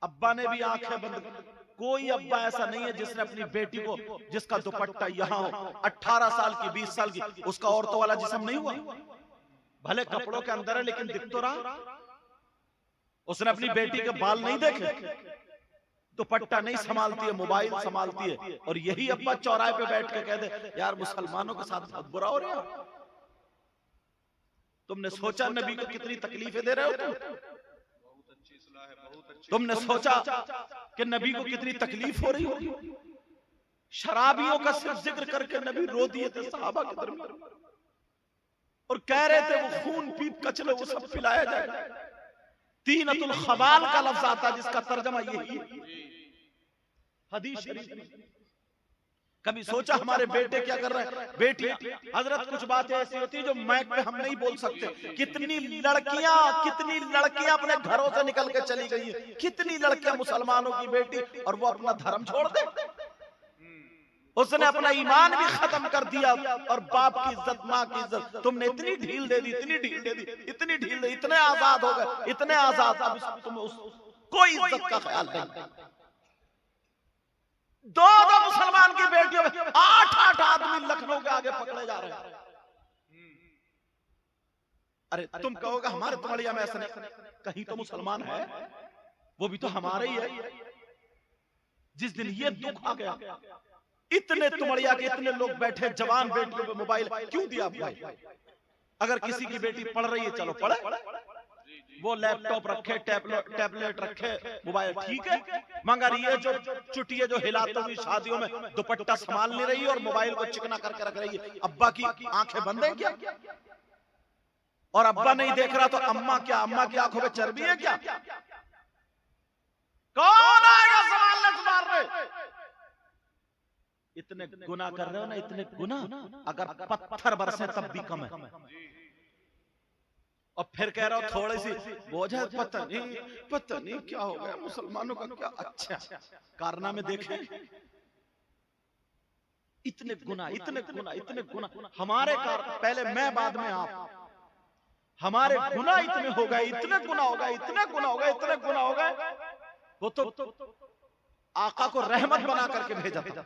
अब्बा ने भी आंखें बंद कर। कोई अब्बा ऐसा नहीं है जिसने अपनी बेटी को, जिसका दुपट्टा यहां हो, 18 साल की 20 साल की, उसका औरतों वाला जिस्म नहीं हुआ, भले कपड़ों के अंदर है लेकिन दिख तो रहा। उसने अपनी बेटी के बाल नहीं देखे, दुपट्टा नहीं संभालती है, मोबाइल संभालती है। और यही अब्बा चौराहे पे बैठ के कह दे यार मुसलमानों के साथ बहुत बुरा हो रहा है। तुमने सोचा नबी को कितनी तकलीफें दे रहे हो तुमने सोचा कि नबी को कितनी तकलीफ हो रही होगी। शराबियों का सिर्फ जिक्र करके नबी रो दिए थे सहाबा के दरमियान, और कह रहे थे वो खून पीप कचले वो सब पिलाया जाएगा। तीनतुल खबाल का लफ्ज आता जिसका तर्जमा यही है, हदीस शरीफ। कभी सोचा हमारे बेटे क्या कर रहे हैं? बेटियां, हजरत कुछ बातें ऐसी होती है जो माइक पे हम नहीं बोल सकते। कितनी लड़कियां अपने घरों से निकल के चली गई है, कितनी लड़कियां मुसलमानों की बेटी, और वो अपना धर्म छोड़ दे। उसने अपना ईमान भी खत्म कर दिया, और बाप की इज्जत, माँ की इज्जत तुमने इतनी ढील दे दी, इतनी ढील दे दी, इतनी ढील दे, इतने आजाद हो गए, इतने आजाद, अब तुम कोई इज्जत का ख्याल नहीं। दो मुसलमान की बेटियों में 8-8 आदमी लखनऊ के आगे पकड़े जा रहे हैं। अरे तुम कहोगे हमारे तुमड़िया में ऐसा नहीं, कहीं तो मुसलमान है, वो भी तो हमारे ही है। जिस दिन ये दुख आ गया, इतने तुमड़िया के इतने लोग बैठे, जवान बेटियों पे मोबाइल क्यों दिया भाई? अगर किसी की बेटी पढ़ रही है चलो पढ़े, वो लैपटॉप रखे, टैबलेट रखे, मोबाइल ठीक है, मगर ये जो चुटिया जो हिलाते हुई शादियों में दुपट्टा संभाल नहीं रही और मोबाइल को चिकना करके रख रही है, अब्बा की आंखें बंद है क्या? और अब्बा नहीं देख रहा तो अम्मा क्या, अम्मा की आंखों में चर्बी है क्या? कौन आएगा संभालने तुम्हारे? इतने गुनाह कर रहे हो ना, इतने गुनाह, अगर पत्थर बरसे तब भी कम है। और फिर कह रहा हो थोड़ी सी बोझ है, पता नहीं क्या हो गया मुसलमानों का, क्या अच्छा कारनामे देखे। इतने गुनाह हमारे पहले मैं बाद में आप, हमारे गुनाह इतने हो गए, इतने गुनाह हो गए। वो तो आका को रहमत बना करके भेजा था,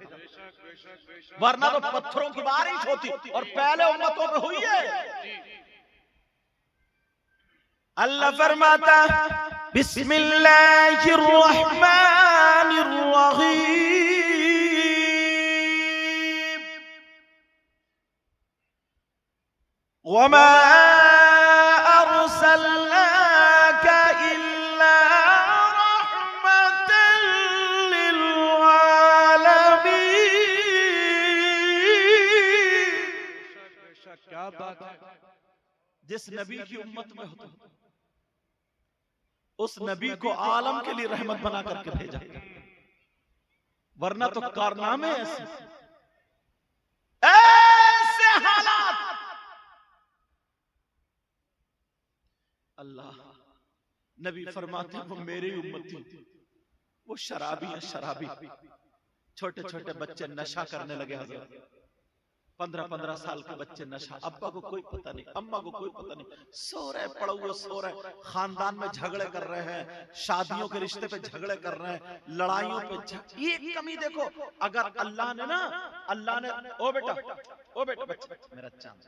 वरना तो पत्थरों की बारिश होती, और पहले उम्मतों पे हुई है। अल्लाह फरमाता बिस्मिल्लाहिर रहमानिर रहीम, वमा अरसलनाका इल्ला रहमतन लिल आलमीन। क्या बात है। जिस नबी की उम्मत में होता उस नबी को आलम के लिए रहमत बना करके भेजा, वरना तो कारनामे ऐसे हालात। अल्लाह नबी फरमाते वो मेरी उम्मती, वो शराबी है, शराबी। छोटे छोटे बच्चे नशा करने लगे, हज़रत 15-15 साल के बच्चे नशा, अब्बा को कोई पता नहीं, अम्मा को कोई पता नहीं, सो रहे पड़ोस सो रहे, खानदान में झगड़े कर रहे हैं, शादियों के रिश्ते पे झगड़े कर रहे हैं, लड़ाइयों पे ये कमी देखो। अगर अल्लाह ने ओ बेटा बच्चा मेरा चांद,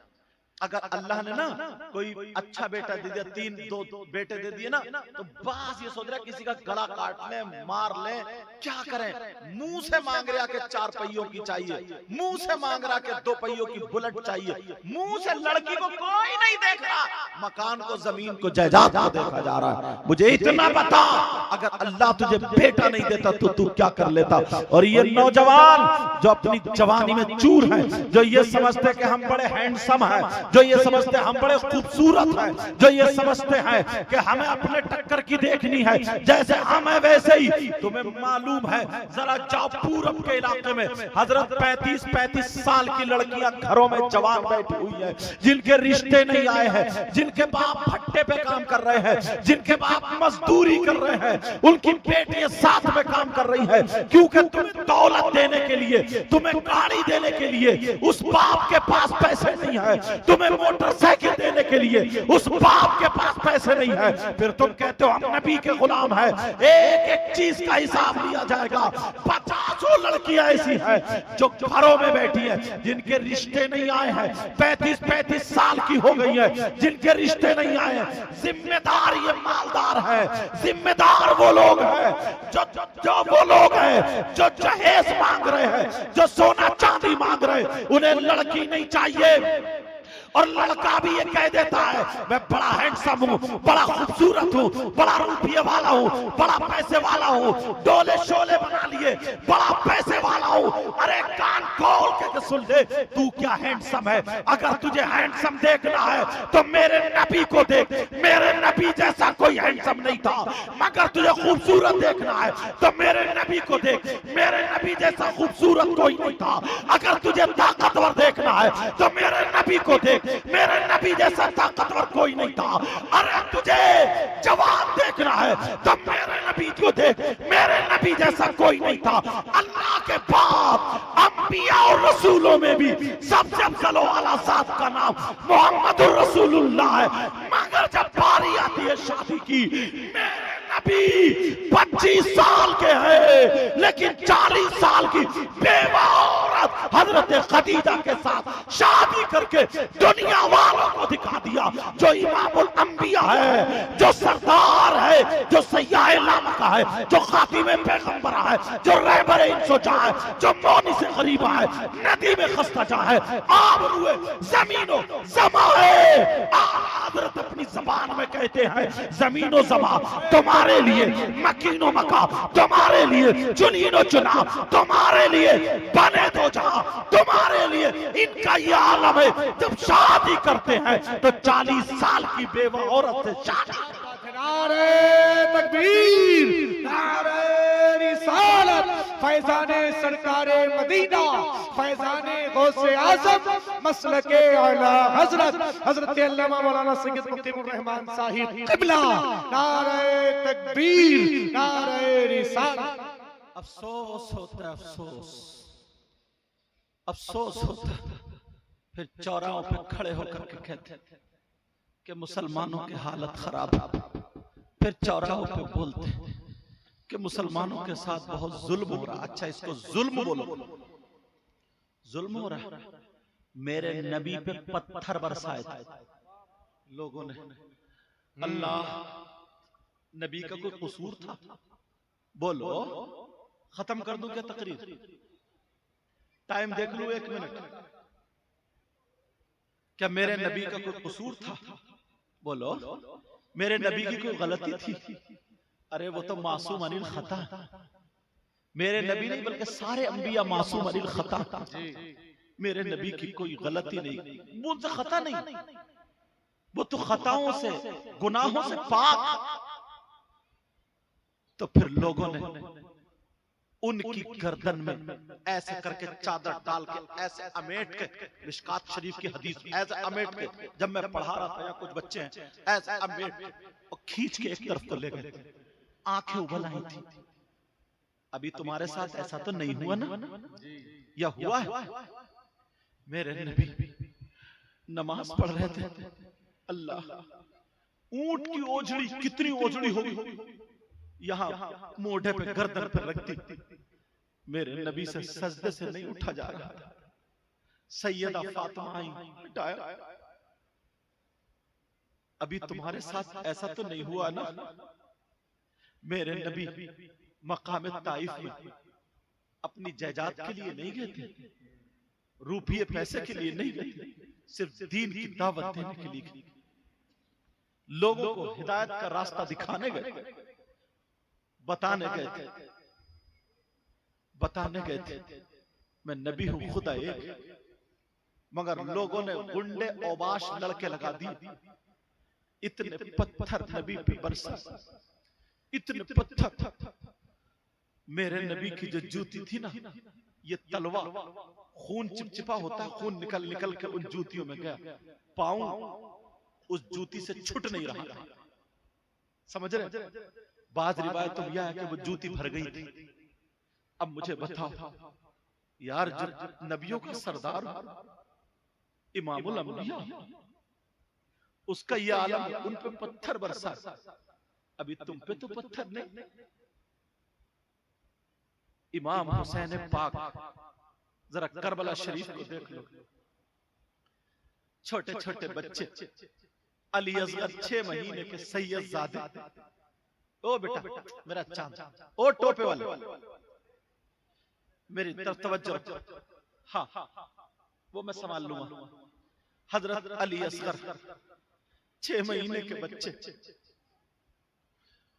अगर अल्लाह ने ना कोई अच्छा बेटा दे दिया, 2 बेटे दे दिए ना, तो बस ये सोच रहा है किसी का गला काट ले, मार ले, क्या करें। मुंह से मांग रहा के 4 पहियों की चाहिए, मुंह से मांग रहा के 2 पहियों की बुलेट चाहिए, मुंह से लड़की को कोई नहीं देख रहा, मकान को, जमीन को, जायदाद को देखा जा रहा है। मुझे इतना बता, अगर अल्लाह तुझे बेटा नहीं देता तो तू क्या कर लेता। और ये नौजवान जो अपनी जवानी में चूर है, जो ये समझते कि हम बड़े हैंडसम हैं, जो ये समझते हैं हम बड़े खूबसूरत हैं, जो ये समझते हैं कि हमें अपने टक्कर की देखनी है, जैसे हम है वैसे ही। तुम्हें मालूम है, जरा जाओ पूरब के इलाके में, हजरत 35 साल की लड़कियां घरों में जवान बैठी हुई है, जिनके रिश्ते नहीं आए हैं, जिनके बाप भट्टे पे काम कर रहे हैं, जिनके बाप मजदूरी कर रहे हैं, उनकी बेटियां साथ में काम कर रही है, क्योंकि तुम्हें दौलत देने के लिए, तुम्हें गाड़ी देने के लिए उस बाप के पास पैसे नहीं है, तुम्हें मोटरसाइकिल देने के लिए उस बाप के पास पैसे नहीं है, फिर तुम कहते हो हम नबी के गुलाम हैं। एक एक चीज का हिसाब लिया जाएगा। 50 लड़कियां ऐसी हैं जो घरों में बैठी हैं, जिनके रिश्ते नहीं आए हैं, 35 साल की हो गई है, जिनके रिश्ते नहीं आए हैं। जिम्मेदार ये मालदार है, जिम्मेदार वो लोग हैं जो वो लोग हैं जो जहेज मांग रहे हैं, जो सोना चांदी मांग रहे हैं। उन्हें लड़की नहीं चाहिए, और लड़का भी ये कह देता है मैं बड़ा हैंडसम हूँ, बड़ा खूबसूरत हूँ, बड़ा रुपये वाला हूँ, बड़ा पैसे वाला हूँ, डोले शोले बना लिए, बड़ा पैसे वाला हूँ। अरे कान खोल के सुन ले, तू क्या हैंडसम है? अगर तुझे हैंडसम देखना है तो मेरे नबी को देख, मेरे नबी जैसा कोई हैंडसम नहीं था। मगर तुझे खूबसूरत देखना है तो मेरे नबी को देख, मेरे नबी जैसा खूबसूरत कोई नहीं था। अगर तुझे ताकतवर देखना है तो मेरे नबी को देख, मेरे नबी जैसा ताकतवर कोई नहीं था। अरे तुझे जवान देखना है तो मेरे नबी को देख, मेरे नबी जैसा कोई नहीं था। अल्लाह के बाद अंबिया और रसूलों में भी सबसे अफजल वाला साथ का नाम मोहम्मदुर रसूलुल्लाह है। मगर जब बारी आती है शादी की, मेरे नबी 25 साल के हैं, लेकिन 40 साल की बेवा औरत हजरत खदीजा के साथ शादी करके दुनिया वालों को दिखा दिया जो इमामुल अंबिया है, जो सरदार है, जो सय्याह लामका है, जो खातिमे पैगंबर है, जो रहबरे इंसोजा है, जो मौनी से गरीबा है, नदी में खस्ता जा है, आबरूए जमीनो जमा है। हजरत अपनी जबान में कहते हैं जमीनो जमा तुम्हारे लिए, मकीनो मका तुम्हारे लिए, चुनीनो चुना तुम्हारे लिए, बने दो जहां तुम्हारे लिए। इनका ये आलम है, जब शादी करते हैं तो 40 साल की बेवा औरत से शादी। नारे तकबीर, नारे रिसालत, फैजाने सरकारे मदीना, फैजाने गौसे आज़म, मसलके आला हजरत हजरत अल्लामा मौलाना सैयद मुक्तिमुर रहमान साहिब क़िबला। नारे तकबीर, नारे रिसालत। अफसोस होता है, अफसोस होता है। फिर चौराहों पे खड़े होकर के कहते कि मुसलमानों की हालत खराब है। फिर चौराहों पे बोलते कि मुसलमानों के साथ बहुत जुल्म हो रहा। अच्छा, इसको जुल्म बोलो, जुल्म हो रहा। मेरे नबी पे पत्थर बरसाए थे लोगों ने। अल्लाह, नबी का कोई कसूर था? बोलो, खत्म कर दूं क्या तकरीर? टाइम देख लो 1 मिनट। क्या मेरे नबी का कोई कसूर था? बोलो, मेरे नबी की कोई गलती थी? अरे वो तो मासूम अनिल खता। मेरे नबी नहीं बल्कि सारे अंबिया मासूम अनिल खता। मेरे नबी की कोई गलती नहीं, वो उनसे खता नहीं, वो तो खताओं से, गुनाहों से पाक। तो फिर लोगों ने उनकी गर्दन में ऐसे करके चादर डाल के, ऐसे अमेट के, मिशकात शरीफ की हदीस ऐसे अमेट के, जब मैं पढ़ा रहा था या कुछ बच्चे हैं, ऐसे अमेट के और खींच के एक तरफ को ले गए। आंखें उबल आई थी। अभी तुम्हारे साथ ऐसा तो नहीं हुआ ना, या हुआ है? मेरे नबी नमाज पढ़ रहे थे। अल्लाह, ऊंट की ओझड़ी, कितनी ओझड़ी होगी, यहाँ मोढ़े पे, गर्दन पे रखती। मेरे नबी से सजदे से नहीं उठा जा रहा था। सैयदा फातिमा आई, हटाया, अभी तुम्हारे साथ ऐसा तो नहीं हुआ ना, मेरे नबी मकाम ताइफ में अपनी जायदाद के लिए नहीं गए थे, रुपये पैसे के लिए नहीं गए थे, सिर्फ दीन की दावत देने के लिए, लोगों को हिदायत का रास्ता दिखाने गए थे, बताने गए थे, बताने गए थे मैं नबी हूं, खुदा एक। मगर लोगों ने गुंडे औबाश लड़के लगा दिए, इतने पत्थर नबी पे बरसा, इतने पत्थर। मेरे नबी की जो जूती थी ना, ये तलवा खून चिपचिपा होता, खून निकल निकल के उन जूतियों में गया, पांव उस जूती से छूट नहीं रहा। समझ रहे? बाद रिवायत तो यह है कि वो जूती भर गई थी। अब मुझे बताओ यार, जो नबियों का सरदार इमामुल अंबिया, उसका यह आलम, उन पे पत्थर बरसा, अभी तुम पे तो पत्थर नहीं। इमाम हुसैन पाक, जरा करबला शरीफ को देख लो, छोटे छोटे बच्चे, अली असगर 6 महीने के सैयद ज़ादे, ओ बेटा मेरा चांद, ओ टोपे वाले, मेरी तरफ तवज्जो, हाँ वो मैं संभाल लूंगा। हजरत अली असगर 6 महीने के बच्चे,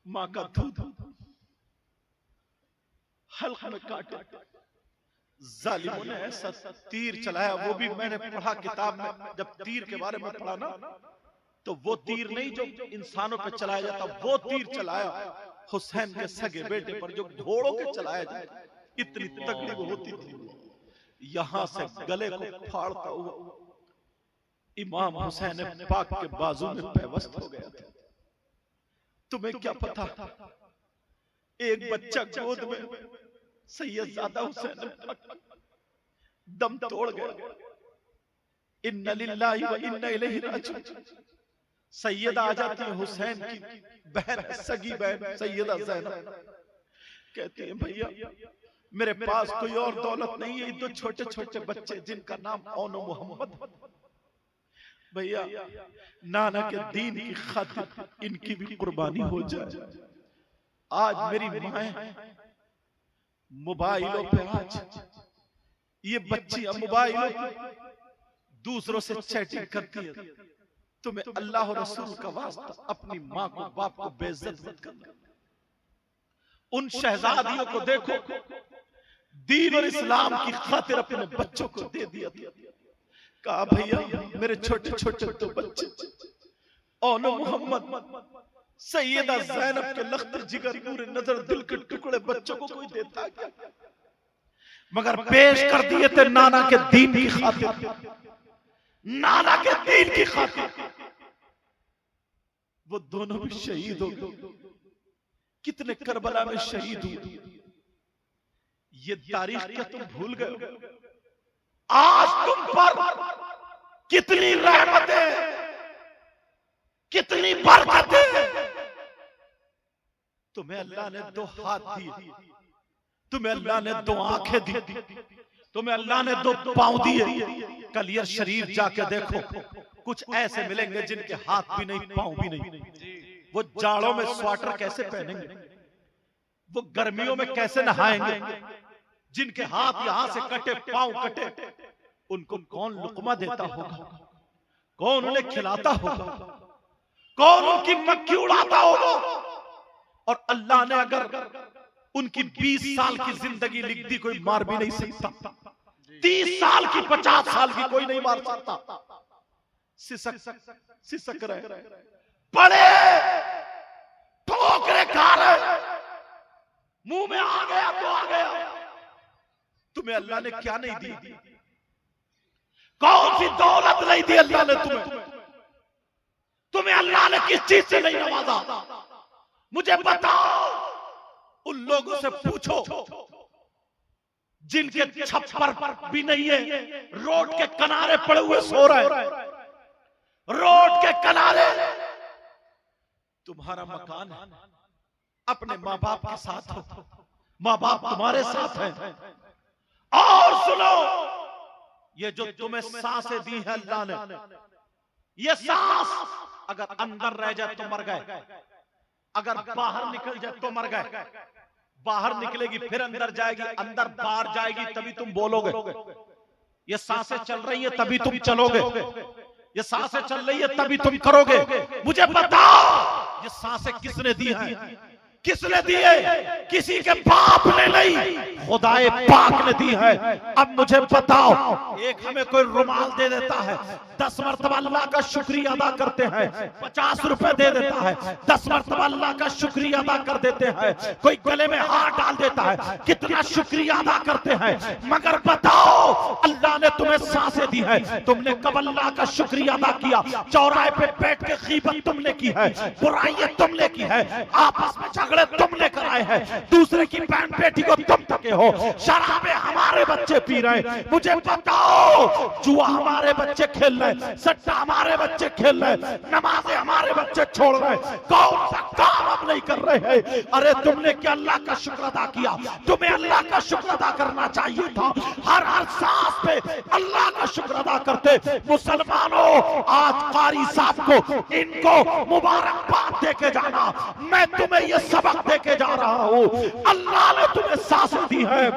माँ का दूध हल्क में काटे, जालिमों ने ऐसा तीर चलाया, वो भी मैंने पढ़ा किताब में, जब तीर के बारे में पढ़ा ना, तो वो तीर नहीं जो इंसानों पे चलाया जाता, वो तीर चलाया हुसैन के सगे बेटे पर, जो घोड़ों के चलाया जाता, इतनी तकलीफ होती थी। यहां से गले को फाड़ता हुआ इमाम हुसैन पाक के बाजू में पेवस्त हो गया था। तुम्हें क्या पता, एक बच्चा गोद में सैयदजादा हुसैन पाक दम तोड़ गया। इन्ना लिल्लाहि व इन्ना इलैहि राजिऊन। सैयदा आ जाती है हुसैन की बहन, सगी बहन सैयदा ज़ैनब, कहती है भैया मेरे पास कोई और दौलत नहीं है, 2 छोटे छोटे बच्चे जिनका नाम ओनो मोहम्मद, भैया नाना के दीन की खातिर इनकी भी कुर्बानी हो जाए। आज मेरी माएं मोबाइलों पे, आज ये बच्चियां मोबाइलों पे दूसरों से चैटिंग करती है। तुम्हें अल्लाह और रसूल का वास्ता अपनी माँ को बाप को बेइज्जत मत करना। उन शहजादियों को देखो, दीन और इस्लाम की खातिर अपने बच्चों को दे दिया था। कहा भैया मेरे छोटे छोटे 2 बच्चे, ओनो मोहम्मद, सैयदा ज़ैनब के लख्त जिगर पूरे नजर दिल के टुकड़े बच्चों को कोई देता क्या? मगर पेश कर दिए थे नाना के दीन की खातिर, नाना के दीन की खातिर। वो दोनों भी शहीद हो गए। कितने करबला में शहीद हुए, ये तारीख क्या तुम भूल गए? आज तुम पर कितनी रहमतें, कितनी बरकतें। तुम्हें अल्लाह ने 2 हाथ दिए, तुम्हें अल्लाह ने 2 आंखें दी, तुम्हें अल्लाह ने 2 पांव दिए। कलियर शरीफ जाके देखो, कुछ ऐसे मिलेंगे जिनके हाथ भी नहीं पांव भी नहीं। वो जाड़ों में स्वेटर कैसे पहनेंगे, वो गर्मियों में कैसे नहाएंगे, जिनके हाथ यहां से कटे पांव कटे, उनको कौन लुकमा देता होगा, कौन उन्हें खिलाता होगा, कौन उनकी मक्खी उड़ाता होगा। और अल्लाह ने अगर उनकी 20 साल की जिंदगी लिख दी, कोई मार भी नहीं सकता। 30 साल की 50 साल की कोई नहीं मार सकता। सिसक रहे, बड़े ठोकरे खा रहे, मुंह में आ गया तो आ गया। तुम्हें अल्लाह ने क्या नहीं दी? कौन सी दौलत नहीं दी अल्लाह ने तुम्हें? तुम्हें अल्लाह ने किस चीज से नहीं नवाजा? मुझे बताओ। उन लोगों से पूछो जिनके छप्पर भी नहीं है, रोड के किनारे पड़े हुए सो रहे, रोड के किनारे। तुम्हारा मकान है, अपने माँ बाप के साथ हो, माँ बाप तुम्हारे साथ हैं। और सुनो, ये जो तुम्हें सांसें दी है अल्लाह ने, ये सांस अगर अंदर रह जाए तो मर गए, अगर बाहर निकल जाए तो मर गए। बाहर निकलेगी फिर अंदर जाएगी, अंदर बाहर जाएगी तभी तुम बोलोगे। ये सांसें चल रही है तभी तुम चलोगे, ये सांसें चल रही है तभी तुम करोगे। मुझे बताओ ये सांसें किसने दी हैं? किसने दी है? किसी के बाप ने नहीं, खुदाए पाक ने दी है। अब मुझे बताओ, एक हमें कोई रुमाल दे देता है, 10 मरतबा अल्लाह का शुक्रिया अदा करते हैं। 50 रुपए दे देता है, 10 मरतबा अल्लाह का शुक्रिया अदा कर देते हैं। कोई गले में हाथ डाल देता है, कितना शुक्रिया अदा करते हैं। मगर बताओ अल्लाह ने तुम्हें सांसें दी है, तुमने कब अल्लाह का शुक्रिया अदा किया? चौराहे पे बैठ के गीबत तुमने की है, बुराइयां तुमने की है, आपस में झगड़े तुमने कराए हैं, दूसरे की बहन बेटी को तुम तके हो, शराबे हमारे बच्चे पी रहे हैं। मुझे बताओ जुआ हमारे बच्चे खेल रहे, सट्टा हमारे बच्चे खेल रहे, नमाजें हमारे बच्चे छोड़ रहे, कौन सा काम अब नहीं कर रहे हैं? अरे तुमने क्या अल्लाह का शुक्र अदा किया? तुम्हें अल्लाह का शुक्र अदा करना चाहिए था। हर हर सांस पे अल्लाह का शुक्र अदा करते। मुसलमानों, आज कारी साहब को इनको मुबारकबाद देके जाना। मैं तुम्हें ये सबक देके जा रहा हूं, अल्लाह ने तुम्हें सांसें दी है,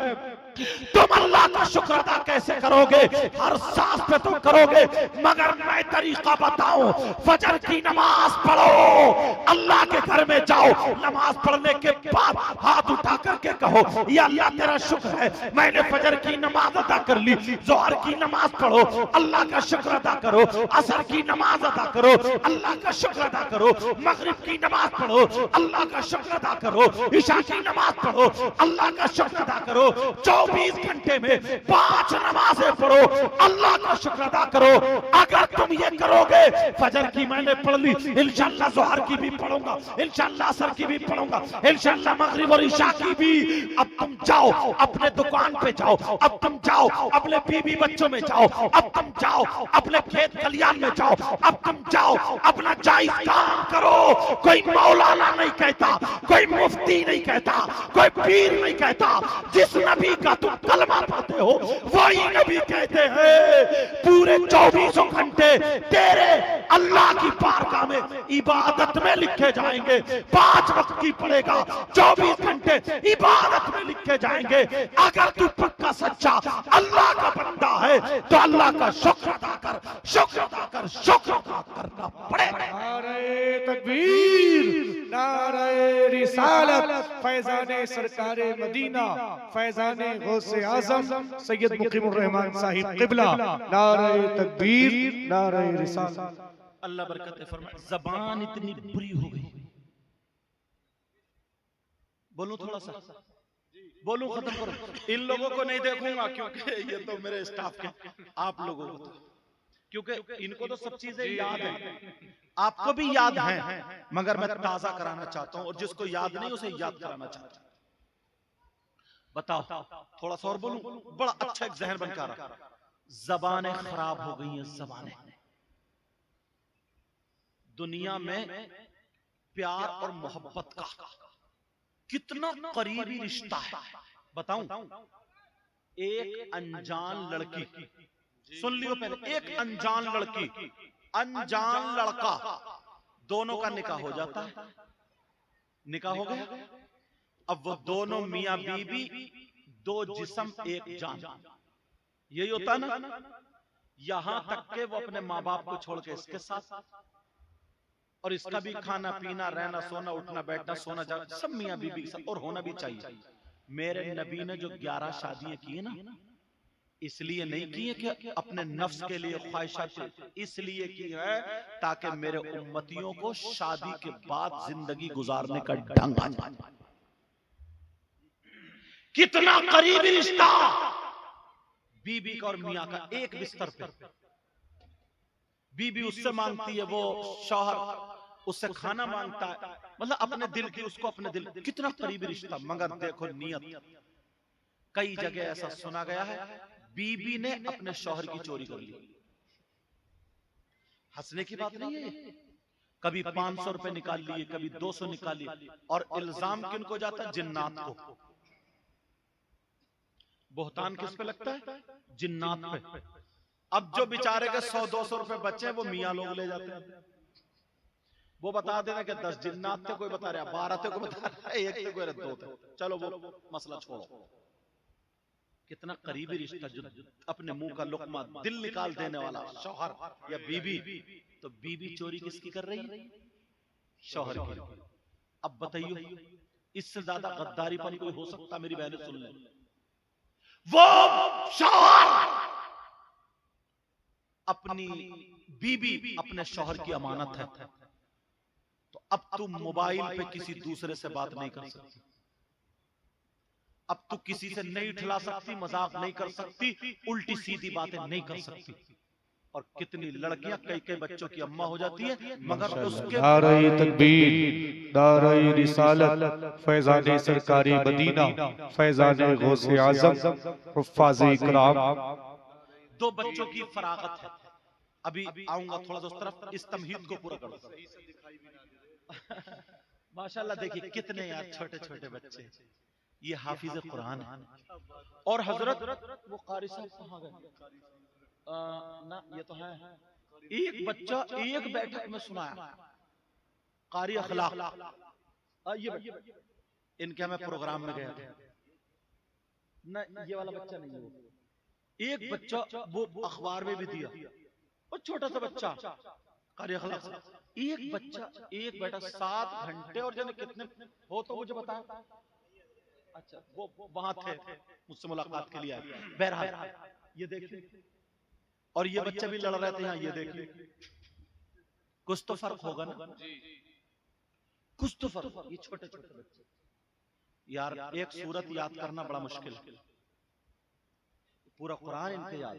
तुम अल्लाह का शुक्र अदा कैसे करोगे? हर सांस पे तुम करोगे, मगर मैं तरीका बताऊं। फजर की नमाज पढ़ो, अल्लाह के घर में जाओ, नमाज पढ़ने के बाद हाथ उठा करके कहो या अल्लाह तेरा शुक्र है मैंने फजर की नमाज अदा कर ली। जोहर की नमाज पढ़ो, अल्लाह का शुक्र अदा करो। असर की नमाज अदा करो, अल्लाह का शुक्र अदा करो। मगरिब की नमाज पढ़ो, अल्लाह का शुक्र अदा करो। इशा की नमाज पढ़ो, अल्लाह का शुक्र अदा करो। 24 घंटे में 5 नमाजें पढ़ो, अल्लाह का शुक्र अदा करो। अगर तुम ये करोगे, फजर की मैंने पढ़ ली, इंशाअल्लाह जोहर की भी पढ़ूंगा, इंशाअल्लाह असर की भी पढ़ूंगा, इंशाअल्लाह मगरिब और इशा की भी। अब तुम जाओ अपने दुकान पे जाओ, अब तुम जाओ अपने बीवी बच्चों में जाओ, अब तुम जाओ अपने खेत खलियान में जाओ, अब तुम जाओ अपना जायज काम करो। कोई मौलाना नहीं कहता, कोई मुफ्ती नहीं कहता, कोई पीर नहीं कहता। जिस नबी का तुम कलमा पढ़ते हो वही नबी कहते हैं पूरे 24 घंटे तेरे अल्लाह की बारगाह में इबादत में लिखे जाएंगे। 5 वक्त की पढ़ेगा, 24 घंटे इबादत में लिखे जाएंगे। अगर तू पक्का सच्चा अल्लाह का बंदा है तो अल्लाह का शुक्र अदा कर, शुक्र अदा कर, शुक्र अदा करना पड़ेगा। नारे तकबीर, नारे रिसालत, फैजाने सरकारे मदीना, फैजाने गौसे आजम सैयद मुकीमुर रहमान साहिब किबला। नारे तकबीर, नारे रिसालत। अल्लाह बरकत फरमाए। जबान इतनी बुरी हो गई, बोलूं थोड़ा सा, बोलूं खत्म करो। इन लोगों को नहीं देखूंगा क्योंकि ये तो मेरे स्टाफ के, आप लोगों को क्योंकि इनको तो सब चीजें याद है, आपको भी याद है, मगर मैं ताजा कराना चाहता हूं और जिसको याद नहीं उसे याद कराना चाहता हूं। बताओ थोड़ा सा और बोलूं, बड़ा अच्छा एक जहन बनकर रहा। जबानें खराब हो गई हैं, जबानें। दुनिया में प्यार और मोहब्बत का कितना करीबी रिश्ता है बताऊं। एक अनजान लड़की, सुन लियो पहले, एक अनजान लड़की, अनजान लड़का, दोनों का निकाह हो जाता है। निकाह हो गया, अब वो दोनों मियां बीबी, दो जिस्म एक जान, यही होता है ना। यहां तक के वो अपने माँ बाप को छोड़ के इसके साथ, और इसका भी खाना पीना, रहना, सोना, उठना बैठना, सोना जाना सब मियां बीबी के साथ, और होना भी चाहिए। मेरे नबी ने जो 11 शादियां की है ना, इसलिए नहीं की है कि अपने नफ्स के लिए, ख्वाहिशात, इसलिए की है ताकि मेरे उम्मतियों को शादी के बाद जिंदगी गुजारने का ढंग आ जाए। कितना करीबी रिश्ता बीबी का और मियां का, एक बिस्तर पे। बीबी उससे मांगती है, वो शौहर उससे खाना मांगता है, मतलब अपने दिल की, उसको अपने दिल, कितना करीबी रिश्ता। मगर देखो नियत, कई जगह ऐसा सुना गया है बीबी ने अपने शौहर की चोरी कर ली। हंसने की बात नहीं है, कभी 500 रुपए निकाल लिए, कभी 200 निकाल लिए, और इल्जाम किनको जाता है? जिन्नात को। बोहतान किस पे लगता है? जिन्नात पे। अब जो बेचारे के 100-200 रुपए बचे वो मियां लोग ले जाते हैं। वो बता देना कि 10 जिन्नात थे, कोई बता रहा 12 थे, कोई बता रहा 1 थे, कोई 2 थे। चलो वो मसला छोड़ो। कितना करीबी रिश्ता, जो अपने मुंह का लुकमा दिल निकाल देने वाला शौहर या बीबी। तो बीबी चोरी किसकी कर रही है? शौहर की। अब बताइए इससे ज्यादा गद्दारीपन कोई हो सकता? मेरी बहनें सुन लें, वो शौहर अपनी बीबी अपने शौहर की अमानत है, तो अब तुम मोबाइल पे किसी दूसरे से बात नहीं कर सकती, अब तू किसी से नहीं ठिला सकती, मजाक नहीं कर सकती, उल्टी सीधी बातें नहीं कर सकती। और कितनी लड़कियां कई कई बच्चों की अम्मा हो जाती है, मगर उसके नारे तकबीर, नारे रिसालत, फैजाने सरकारी मदीना, फैजाने गौसे आजम, हुफ्फाज़े इकराम। 2 बच्चों की फरागत है। अभी आऊंगा थोड़ा सा उस तरफ, इस तमहीद को पूरा कर दूं। माशाल्लाह देखिए कितने यार छोटे छोटे बच्चे, ये हाफिज कुरान है। और हजरत वो कारी साहब कहाँ गए? ना ये तो है, एक बच्चा एक बैठक में सुनाया कारी अखलाक। ये इनके हमें प्रोग्राम में गया था ना, ये वाला बच्चा नहीं है वो। एक बच्चा वो अखबार में भी दिया, वो छोटा सा बच्चा कारी अखलाक। एक बच्चा एक बैठा 7 घंटे, और जाने कितने हो तो मुझे बताया। अच्छा वो वहां थे, मुझसे मुलाकात के लिए आए। बहरहाल ये देखिए, और ये बच्चे भी लड़ रहे थे यहाँ, ये देखिए कुछ तो फर्क होगा ना, कुछ तो फर्क। ये छोटे छोटे बच्चे यार, एक सूरत याद करना बड़ा मुश्किल, पूरा कुरान इनके याद।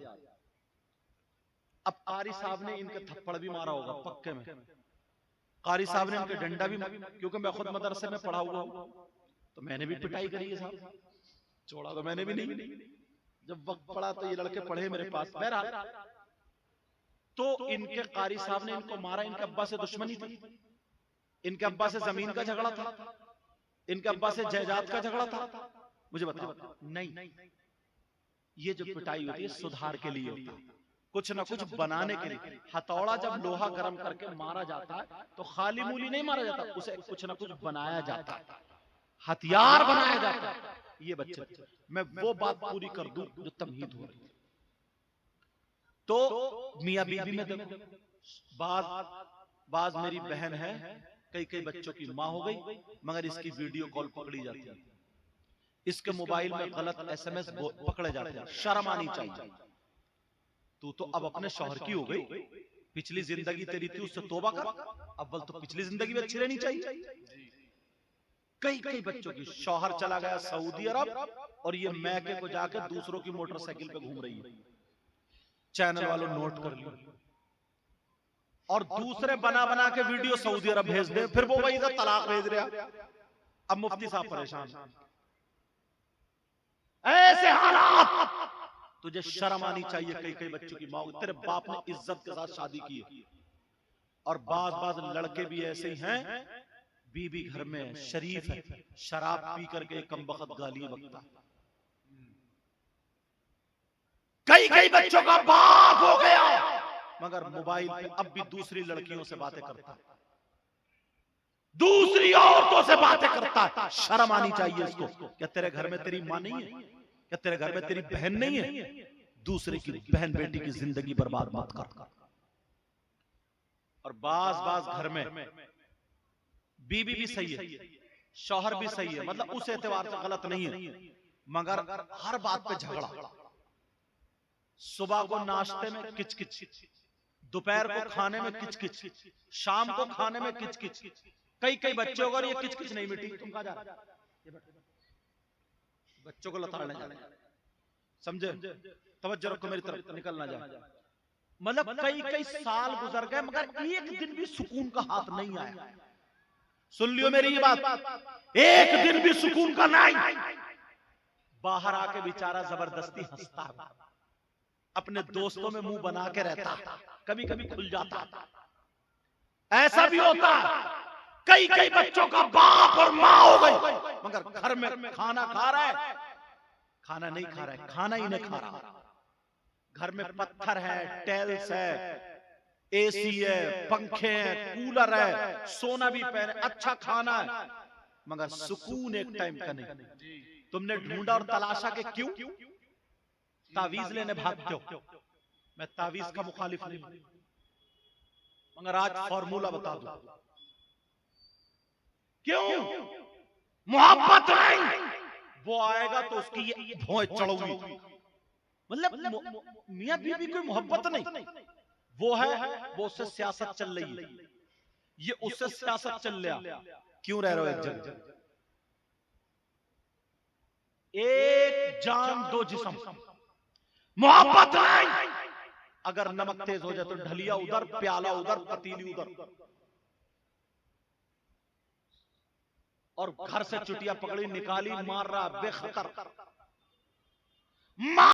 अब कारी साहब ने इनके थप्पड़ भी मारा होगा पक्के में, कारी साहब ने इनके डंडा भी, क्योंकि मैं खुद मदरसे में पढ़ा हुआ हूं, तो मैंने भी पिटाई करी है साहब, छोड़ा तो मैंने भी नहीं। जब वक्त पड़ा तो ये लड़के पढ़े मेरे पास। बहरहाल तो इनके कारी साहब ने इनको मारा, इनके अब्बा से दुश्मनी थी, इनके अब्बा से जमीन का झगड़ा था, इनके अब्बा से जायदाद का झगड़ा था। मुझे बताओ, नहीं, ये जो पिटाई होती है सुधार के लिए होती है, कुछ ना कुछ बनाने के लिए। हथौड़ा जब लोहा गर्म करके मारा जाता है तो खाली मूली नहीं मारा जाता, उसे कुछ ना कुछ बनाया जाता है, हथियार बनाया जाता है। ये बच्चे, मैं वो बात पूरी कर दूं जो तमहीद हो रही है। तो मियां बीबी में देखो, बाज मेरी बहन है, कई कई बच्चों की माँ हो गई, मगर इसकी वीडियो कॉल पकड़ी जाती है, इसके मोबाइल में गलत SMS पकड़े जाते हैं। शर्म आनी चाहिए। तू तो अब अपने शौहर की हो गई, पिछली जिंदगी तेरी थी, उससे तौबा कर। अव्वल तो पिछली जिंदगी भी अच्छी रहनी चाहिए। कई कई बच्चों की शौहर चला गया सऊदी अरब, और ये मैके को जाकर दूसरों की मोटरसाइकिल पे घूम रही है। चैनल वालों नोट कर लिया, और दूसरे बना बना के वीडियो सऊदी अरब भेज दे, फिर वो वही तलाक भेज रहा। अब मुफ्ती साहब परेशान, ऐसे हालात, तुझे शर्म आनी चाहिए। कई कई बच्चों की माँ, तेरे बाप ने इज्जत के साथ शादी की है, और बाज लड़के भी ऐसे ही हैं, बीबी घर में शरीफ है, शराब पी करके कमबख्त गालियां बकता। कई कई बच्चों का बाप हो गया, मगर मोबाइल पे अब भी दूसरी लड़कियों से बातें करता है, दूसरी औरतों से बातें करता है। शर्म आनी चाहिए इसको। क्या तेरे घर में तेरी माँ नहीं है? क्या तेरे घर में तेरी बहन नहीं है? दूसरे की बहन बेटी की जिंदगी बर्बाद मत कर। और बाज घर में बीबी भी सही है, शौहर भी सही है, मतलब उस एतबार से गलत नहीं है, मगर हर बात पे झगड़ा। सुबह को नाश्ते में किचकिच, दोपहर को खाने में किचकिच, शाम को खाने में किचकिच। कई कई बच्चे अगर ये किचकिच नहीं मिटी, तुम कहां जा रहे? बच्चों को लताड़ने जा रहे, समझे? तवज्जो रखो मेरी तरफ, निकल ना जाए। मतलब कई कई साल गुजर गए, मगर एक दिन भी सुकून का हाथ नहीं आया। सुन लियो मेरी ये बात, एक दिन भी सुकून का नहीं। बाहर आके बेचारा जबरदस्ती हंसता है, अपने दोस्तों में मुंह बना के रहता, कभी कभी खुल जाता। ऐसा भी होता है, कई कई बच्चों का बाप और माँ हो गई, मगर घर में खाना खा रहा है, खाना नहीं खा रहा है, खाना ही नहीं खा रहा। घर में पत्थर है, टेल्स है, एसी है, पंखे हैं, कूलर है, सोना भी पहने, अच्छा खाना है, मगर सुकून एक टाइम का नहीं। तुमने ढूंढा और तलाशा के क्यों? तावीज लेने भागते हो। मैं तावीज का मुखालिफ नहीं, मगर आज फॉर्मूला बता दूं। क्यों? मोहब्बत नहीं, वो आएगा तो उसकी ये भौं चढ़ोगी। मतलब मियां बीवी कोई मोहब्बत नहीं, वो है, वो उससे सियासत चल रही है, ये उससे सियासत चल रहा। क्यों रह रहे हो एक जगह? एक जान दो जिस्म, मोहब्बत नहीं। अगर नमक तेज हो जाए तो ढलिया उधर, प्याला उधर, पतीली उधर, और घर से चुटिया पकड़ी निकाली, मार रहा बेखतर।